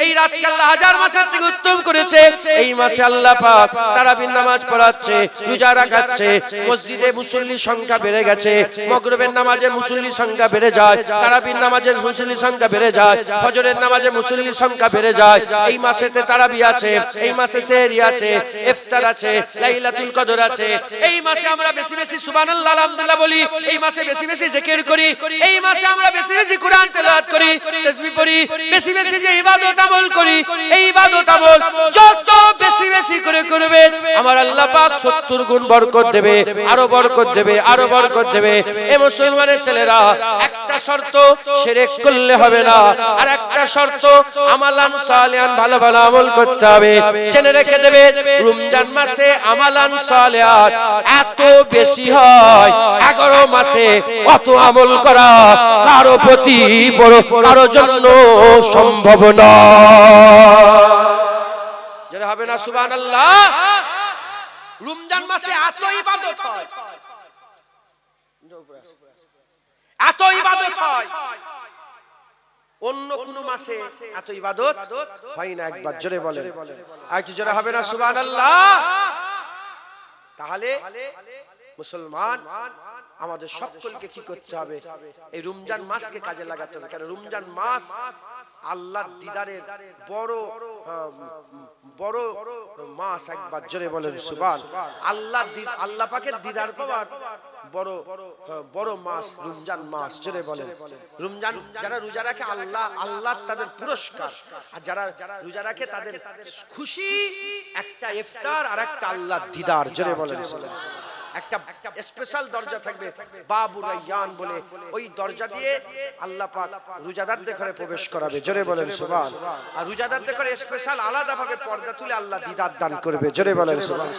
এই রাতকে আল্লাহ হাজার মাসের থেকে উত্তম করেছে। এই মাসে আল্লাহ পাক তারাবির নামাজ পড়াচ্ছে, রোজা রাখাচ্ছে। মসজিদে মুসল্লির সংখ্যা বেড়ে গেছে। মাগরিবের নামাজে মুসল্লির সংখ্যা বেড়ে যায়, তারাবির নামাজে মুসল্লির সংখ্যা বেড়ে যায়, ফজরের নামাজে মুসল্লির সংখ্যা বেড়ে যায়। এই মাসেতে তারাবি আছে, এই মাসে সেহরি আছে, ইফতার আছে, লাইলাতুল কদর আছে। এই মাসে আমরা বেশি বেশি সুবহানাল্লাহ আলহামদুলিল্লাহ বলি। এই মাসে বেশি বেশি জিকির করি। এই মাসে আমরা বেশি বেশি কুরআন তেলাওয়াত করি, তাসবিহ পড়ি। বেশি বেশি যে ইবাদত আমল করি, এই ইবাদত আমল যত বেশি বেশি করে করবে আমার আল্লাহ পাক 70 গুণ বরকত দেবে, আরো বরকত দেবে, আরো বরকত দেবে। এ মুসলমানের ছেলেরা, একটা শর্ত শিরক করলে হবে না, আর একটা শর্ত আমালান সালিহান ভালো ভালো আমল করতে হবে। জেনে রেখে দেবে রমজান মাসে আমালান সালিহাত এত বেশি হয়, 11 মাসে অত আমল করা কারো প্রতি বড় কারো জন্য সম্ভব নয়। যারা হবে না সুবহানাল্লাহ। রমজান মাসে এত ইবাদত হয়, এত ইবাদত হয়, অন্য কোন মাসে এত ইবাদত হয় না। একবার জোরে বলেন, আর কি জোরে হবে না সুবহানাল্লাহ। তাহলে মুসলমান আমাদের সকলকে কি করতে হবে? এই রমজান মাসকে কাজে লাগাতে হবে। কারণ রমজান মাস আল্লাহর দিদারের বড় বড় মাস। একবার জোরে বলেন সুবহান। আল্লাহ পাকের দিদার পাওয়ার বড় বড় মাস রমজান মাস। জোরে বলেন। রমজান যারা রোজা রাখে আল্লাহ তাদের পুরস্কার, আর যারা রোজা রাখে তাদের খুশি। একটা ইফতার আর একটা আল্লাহর দিদার। জোরে বলেন। একটা স্পেশাল দরজা থাকবে বাবুর রায়্যান বলে, ওই দরজা দিয়ে আল্লাহ পাক রোজাদারদের ঘরে প্রবেশ করাবে। জোরে বলেন সুবহান। আর রোজাদারদের ঘরে স্পেশাল আলাদা ভাবে পর্দা তুলে আল্লাহ দিদার দান করবে। জোরে বলেন সুবহান।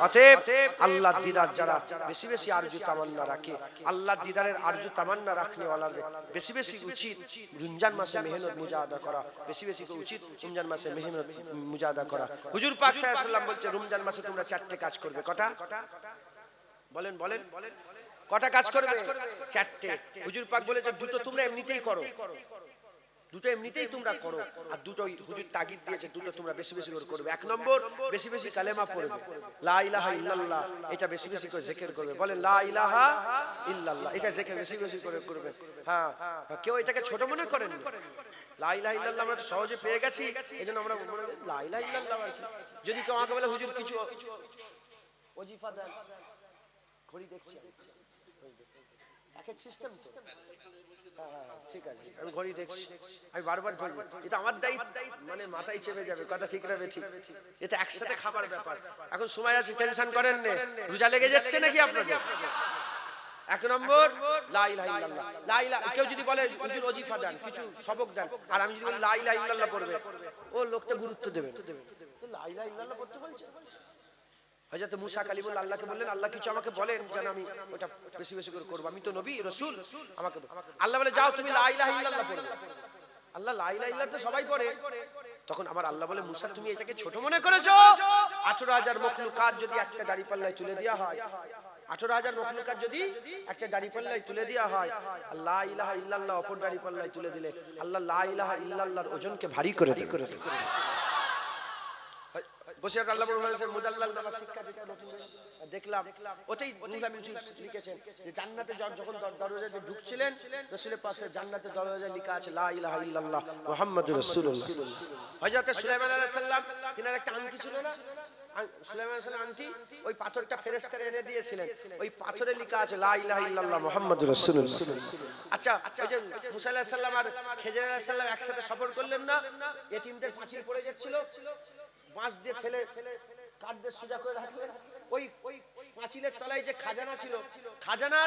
অতএব আল্লাহর দিদার যারা বেশি বেশি আরজু তামান্না রাখে, আল্লাহর দিদারের আরজু তামান্না রাখনে ওয়ালাদের বেশি বেশি উচিত রমজান মাসে মেহনত মুজাহাদা করা। বেশি বেশি উচিত রমজান মাসে মেহনত মুজাহাদা করা। হুজুর পাক সাল্লাল্লাহু আলাইহি ওয়াসাল্লাম বলছে রমজান মাসে তোমরা 4টে কাজ করবে। কটা? বলেন বলেন, কটা কাজ করবে? 4টে। হুজুর পাক বলেছে দুটো তোমরা এমনিতেই করো, দুটো এমনিতেই তোমরা করো, আর দুটো হুজুর তাগিদ দিয়েছে দুটো তোমরা বেশি বেশি করে করবে। 1 নম্বর, বেশি বেশি কালেমা পড়বে, লা ইলাহা ইল্লাল্লাহ। এটা বেশি বেশি করে জিকির করবে। বলেন লা ইলাহা ইল্লাল্লাহ, এটা জিকির বেশি বেশি করে করবে। হ্যাঁ, কেউ এটাকে ছোট মনে করেন না। লা ইলাহা ইল্লাল্লাহ আমরা সহজে পেয়ে গেছি, এজন্য আমরা লা ইলাহা ইল্লাল্লাহ। যদি কেউ আমাকে বলে হুজুর কিছু ওজিফা দেন, ঘড়ি দেখছি এক এক সিস্টেম তো। ঠিক আছে, আমি ঘড়ি দেখছি, আমি বারবার ঘড়ি, এটা আমার দায়িত্ব, মানে মাথায় চেপে যাবে। কথা ঠিক না ঠিক? এটা একসাথে খাবার ব্যাপার। এখন সময় আছে, টেনশন করেন না। রোজা লেগে যাচ্ছে নাকি আপনাদের? 1 নম্বর লা ইলাহা ইল্লাল্লাহ। লা ইলাহা, কেউ যদি বলে হুজুর ওজিফা দেন, কিছু সবক দেন, আর আমি যদি বলি লা ইলাহা ইল্লাল্লাহ পড়বে, ও লোকটা গুরুত্ব দেবে। তো লা ইলাহা ইল্লাল্লাহ পড়তে বলছে। হযরত মুসা কালিমুল্লাহ আল্লাহকে বললেন, আল্লাহ কিছু আমাকে বলেন যেন আমি ওটা বেশি বেশি করে করব, আমি তো নবী রাসূল, আমাকে আল্লাহ বলে যাও তুমি লা ইলাহা ইল্লাল্লাহ পড়বে। আল্লাহ লা ইলাহা ইল্লাল্লাহ তো সবাই পড়ে। তখন আমার আল্লাহ বলে মুসা তুমি এটাকে ছোট মনে করেছো? 18000 মখলুকাত যদি একটা দাড়ি পাল্লায় তুলে দেওয়া হয়, 18000 মখলুকাত যদি একটা দাড়ি পাল্লায় তুলে দেওয়া হয়, লা ইলাহা ইল্লাল্লাহ অপর দাড়ি পাল্লায় তুলে দিলে আল্লাহ লা ইলাহা ইল্লাল্লাহর ওজনকে ভারী করে দেবে। বসে আল্লাহ বলেছেন মুদাল্লাল নামাজ শিক্ষা দিতে দেখলাম, ওটাই রুহুল আমিন লিখেছেন যে জান্নাতে যখন দরজাতে ঢুকছিলেন রাসূলের পাশে জান্নাতের দরজায় লেখা আছে লা ইলাহা ইল্লাল্লাহ মুহাম্মাদুর রাসূলুল্লাহ। হযরত সুলাইমান আলাইহিস সালাম তিনার একটা আংটি ছিল না, সুলাইমান আলাইহিস সালাম আংটি, ওই পাথরটা ফেরেশতারা এনে দিয়েছিলেন, ওই পাথরে লেখা আছে লা ইলাহা ইল্লাল্লাহ মুহাম্মাদুর রাসূলুল্লাহ। আচ্ছা, ওই যে মুসা আলাইহিস সালাম আর খেজর আলাইহিস সালাম একসাথে সফর করলেন না, এতিমদের পাঁচিল পড়ে যাচ্ছিল, বাঁশ দিয়ে ফেলে কাঠ দিয়ে সোজা করে রাখলেন, ওই পাঁচিলের তলায় যে খাজানা ছিল, খাজানা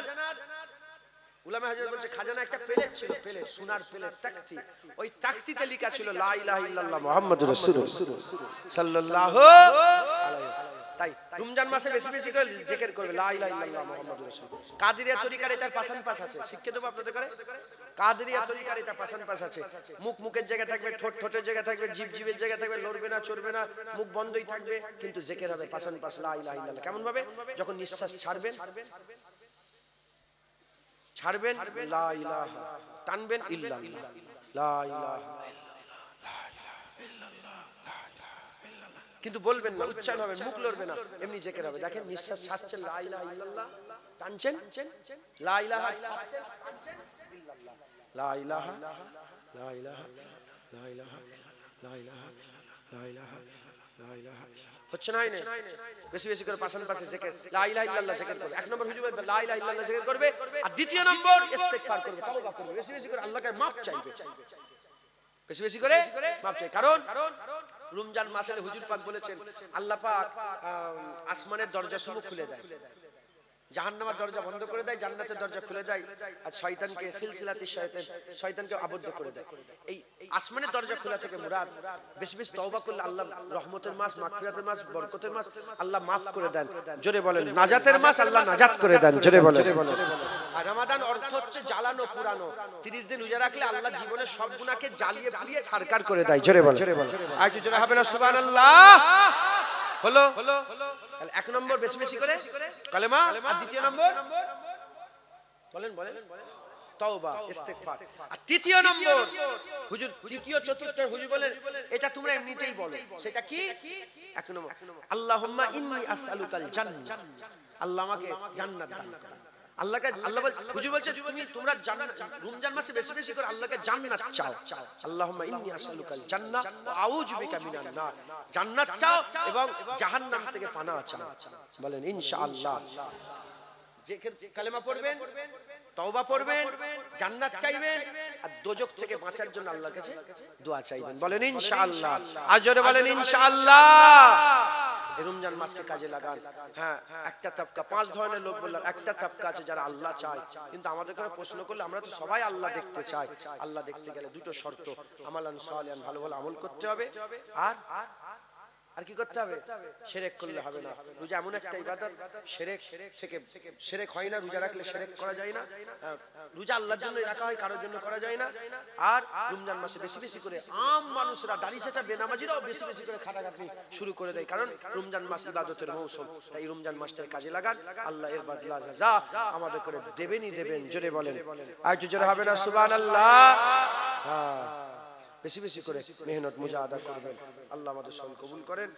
উলামা হাজরাত বলছে খাজানা একটা প্লেট ছিল, প্লেট, সোনার প্লেট, তাকতি, ওই তাকতিতে লেখা ছিল লা ইলাহা ইল্লাল্লাহ মুহাম্মাদুর রাসূলুল্লাহ সাল্লাল্লাহু আলাইহি। তাই রমজান মাসে বেশি বেশি করে জিকির করবে লা ইলাহা ইল্লাল্লাহ মুহাম্মাদুর রাসূলুল্লাহ। কাদেরিয়া তরিকার এটার পাশান পাশ আছে, শিক্ষা দেব আপনাদের করে। কাদেরিয়া তরিকার এটা পাশান পাশ আছে, মুখ মুখের জায়গা থাকবে, ঠোঁট ঠোঁটের জায়গা থাকবে, জিভ জিভের জায়গা থাকবে, লড়বে না চড়বে না, মুখ বন্ধই থাকবে, কিন্তু জিকির হবে পাশান পাশ লা ইলাহা ইল্লাল্লাহ। কেমন ভাবে? যখন নিঃশ্বাস ছাড়বেন ছাড়বেন লা ইলাহা, টানবেন ইল্লাল্লাহ, লা ইলাহা ইল্লাল্লাহ, কিন্তু বলবেন না, উচ্চারণ হবে, মুখ লড়বে না, এমনি জিকির হবে। দেখেন নিঃশ্বাস ছাড়ছেন লা ইলাহা ইল্লাল্লাহ, টানছেন লা ইলাহা, ছাড়ছেন টানছেন ইল্লাল্লাহ, লা ইলাহা লা ইলাহা লা ইলাহা লা ইলাহা লা ইলাহা লা ইলাহা। হচ্ছে না? বেশি বেশি করে পাশান পাশে জিকির লা ইলাহা ইল্লাল্লাহ জিকির করবে। এক নম্বর হুজুর লা ইলাহা ইল্লাল্লাহ জিকির করবে, আর দ্বিতীয় নম্বর ইস্তেগফার করবে, তওবা করবে, বেশি বেশি করে আল্লাহকে মাফ চাইবে, বেশি বেশি করে মাফ চাই। কারণ রমজান মাসে হুজুর পাক বলেছেন আল্লাহ পাক আসমানের দরজা সমূহ খুলে দেয়, জাহান্নামের দরজা বন্ধ করে দেয়, জান্নাতের দরজা খুলে দেয়, আর শয়তানকে সিলসিলাতে শয়তানকে আবদ্ধ করে দেয়। এই আসমানের দরজা খোলা থেকে মুরাদ বেশি বেশি তওবা করলে আল্লাহ রহমতের মাস, মাগফিরাতের মাস, বরকতের মাস, আল্লাহ মাফ করে দেন। জোরে বলেন নাজাতের মাস, আল্লাহ নাজাত করে দেন। জোরে বলেন। আর রমাদান অর্থ হচ্ছে জ্বালানো পুরানো, 30 দিন রোজা রাখলে আল্লাহ জীবনের সব গুনাহকে জ্বালিয়ে পুড়িয়ে ছারকার করে দেয়। জোরে বলেন। আর কি জোরে হবে না সুবহানাল্লাহ? হলো তাহলে এক নম্বর বেশি বেশি করে কালেমা, আর দ্বিতীয় নম্বর বলেন তওবা ইস্তেগফার, আর তৃতীয় নম্বর হুজুর তৃতীয় চতুর্থ হুজুর বলেন এটা তোমরা এমনিতেই বলো, সেটা কি? এক নম্বর আল্লাহুম্মা ইন্নী আসআলুকাল জান্নাহ, আল্লাহ আমাকে জান্নাত দান করুন। আল্লাহকে আল্লাহ হুজুর বলছে তোমরা রমজান মাসে বেশি বেশি করে আল্লাহকে জান্নাত চাও। আল্লাহুম্মা ইন্নী আসআলুকাল জান্নাহ ওয়া আউযু বিকা মিনান নার, জান্নাত চাও এবং জাহান্নাম থেকে পানাহ চাও। বলেন ইনশাআল্লাহ। যে কালেমা পড়বেন, তওবা পড়বেন, জান্নাত চাইবেন, আর দোজখ থেকে বাঁচার জন্য আল্লাহর কাছে দোয়া চাইবেন। বলেন ইনশাআল্লাহ। আর জোরে বলেন ইনশাআল্লাহ। এই রমজান মাসকে কাজে লাগান। হ্যাঁ, একটা তাবকা, 5 ধরনের লোক বললাম, একটা তাবকা আছে যারা আল্লাহ চায়, কিন্তু আমাদের কাছে প্রশ্ন করলে আমরা তো সবাই আল্লাহ দেখতে চাই। আল্লাহ দেখতে গেলে দুটো শর্ত, আমালান সালিহান, ভালো ভালো আমল করতে হবে, আর কি করতে হবে? শিরক করলে হবে না। রোজা এমন একটা ইবাদত, শিরক থেকে শিরক হয় না, রোজা রাখলে শিরক করা যায় না। রোজা আল্লাহর জন্য রাখা হয়, কারোর জন্য করা যায় না। আর রমজান মাসে বেশি বেশি করে আম মানুষরা, দাড়ি চাচা বেনামাজিরাও বেশি বেশি করে খাটাখাটনি শুরু করে দেয়, কারণ রমজান মাস ইবাদতের মৌসুম। তাই রমজান মাসটাকে কাজে লাগান, আল্লাহ এর বদলা যা আমাদের করে দেবেনই দেবেন। জোরে বলেন আর একটু জোরে হবে না সুবহানাল্লাহ? হ্যাঁ, বেশি বেশি করে মেহনত মুজাহাদা করবেন। আল্লাহ আমাদের সঙ্গ কবুল করেন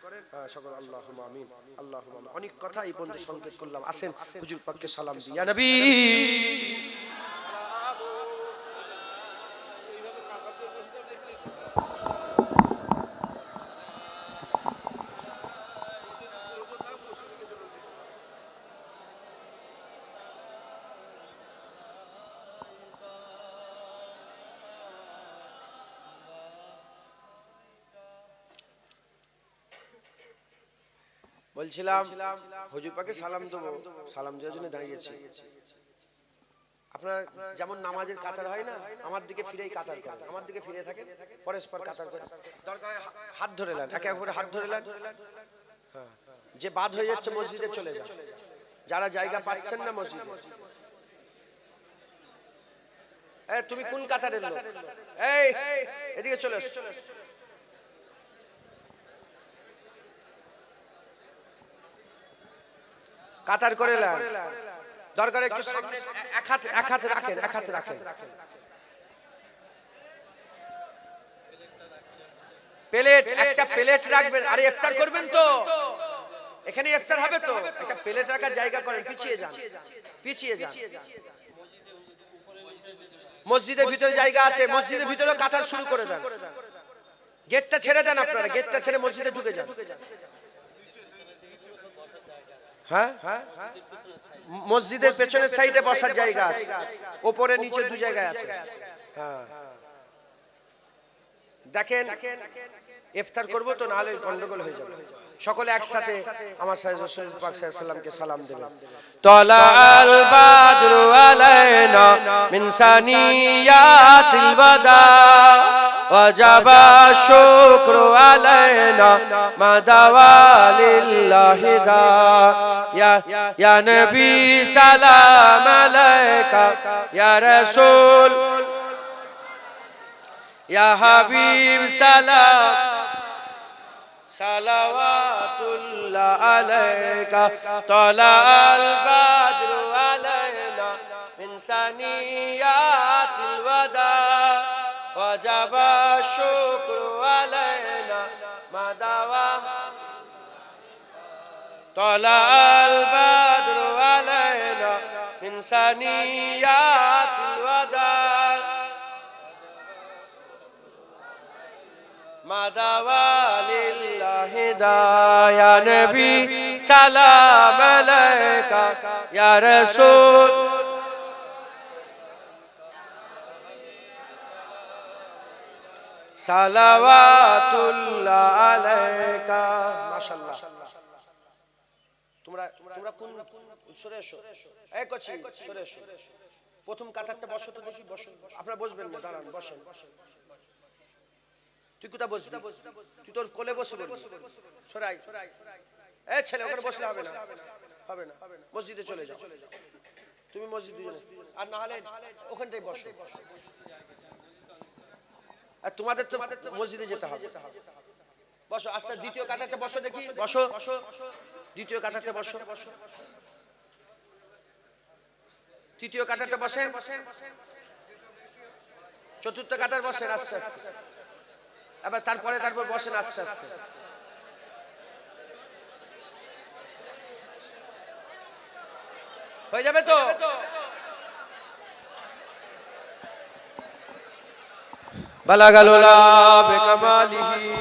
সকল। আল্লাহুম্মা আমিন, আল্লাহুম্মা আমিন। অনেক কথা এই পর্যন্ত সংকেত করলাম, আসেন হুজুর পাককে সালাম দিই। ইয়া নবী বলছিলাম হুজুর পাকে সালাম দেবো, সালাম দেওয়ার জন্য দাঁড়িয়েছি। আপনার যেমন নামাজের কাতার হয় না, আমার দিকে ফিরেই কাতার করে, আমার দিকে ফিরে থাকে, পরস্পর কাতার করে, দরকার হাত ধরে নেন, একে অপরে হাত ধরে নেন। হ্যাঁ, যে বাদ হয়ে যাচ্ছে মসজিদে চলে যান, যারা জায়গা পাচ্ছেন না মসজিদে। তুমি কোন কাতারের লোক? এই এদিকে চলে এসো। কাতার করে দরকার একটু সামনে এক হাত রাখেন, এক হাত রাখেন। প্লেট, একটা প্লেট রাখবেন। আরে ইফতার করবেন তো, এখানে ইফতার হবে তো, একটা প্লেট রাখার জায়গা করেন। পিছিয়ে যান, পিছিয়ে যান। মসজিদের ভিতরে জায়গা আছে, মসজিদের ভিতরে কাতার শুরু করে দেন। গেটটা ছেড়ে দেন, আপনারা গেটটা ছেড়ে মসজিদে ঢুকে যান। হ্যাঁ, মসজিদের পেছনের সাইডে বসার জায়গা আছে, উপরে নিচে দু জায়গায় আছে। হ্যাঁ, দেখেন ইফতার করবো তো, নাহলে গন্ডগোল হয়ে যাবে। সকলে একসাথে আমার সাথে রাসূল পাক সাল্লাল্লাহু আলাইহি ওয়াসাল্লামকে সালাম দেবেন। তালাআল বাদরু আলাইনা মিন সানিয়াতিল ওয়াদা ওয়াজাবা শুকরু আলাইনা মাদাওয়া লিল্লাহি দা ইয়া নবী সালাম আলাইকা ইয়া রাসূল ইয়া হাবিব সালাম সালাওয়াতুল্লাহ আলাইকা তালাআল বাদরু আলাইনা মিন সানিয়াতিল ওয়াদা ওয়াজাবা শুকরু আলাইনা মাদাওয়া তালাআল বাদরু আলাইনা মিন সানিয়াতিল ওয়াদা মাদাওয়া লিল্লাহি দা ইয়া নবী সালাম আলাইকা ইয়া রাসূল সালাওয়াতুল্লাহ আলাইকা। মাশাআল্লাহ। তোমরা কোন সরে এসো, এই কচি সরে এসো। প্রথম কাতারটা বসো তো দেখি, বসো। আপনারা বসবেন না, দাঁড়ান, বসেন। তুই কোথা বসবি? তুই তোর কোলে বসে সরাই। এই ছেলে ওখানে বসলে হবে না, হবে না, মসজিদে চলে যাও। তুমি মসজিদে আর না হলে ওখানটাই বসো। আর তোমাদের তো মসজিদে যেতে হবে। বসো আস্তে। দ্বিতীয় কাতারটা বসো দেখি, বসো। দ্বিতীয় কাতারটা বসো। তৃতীয় কাতারটা বসেন। চতুর্থ কাতার বসেন আস্তে আস্তে। আবার তারপর বসেন আস্তে আস্তে। হয়ে যাবে তো? বালাগাল উলা বিকামালিহি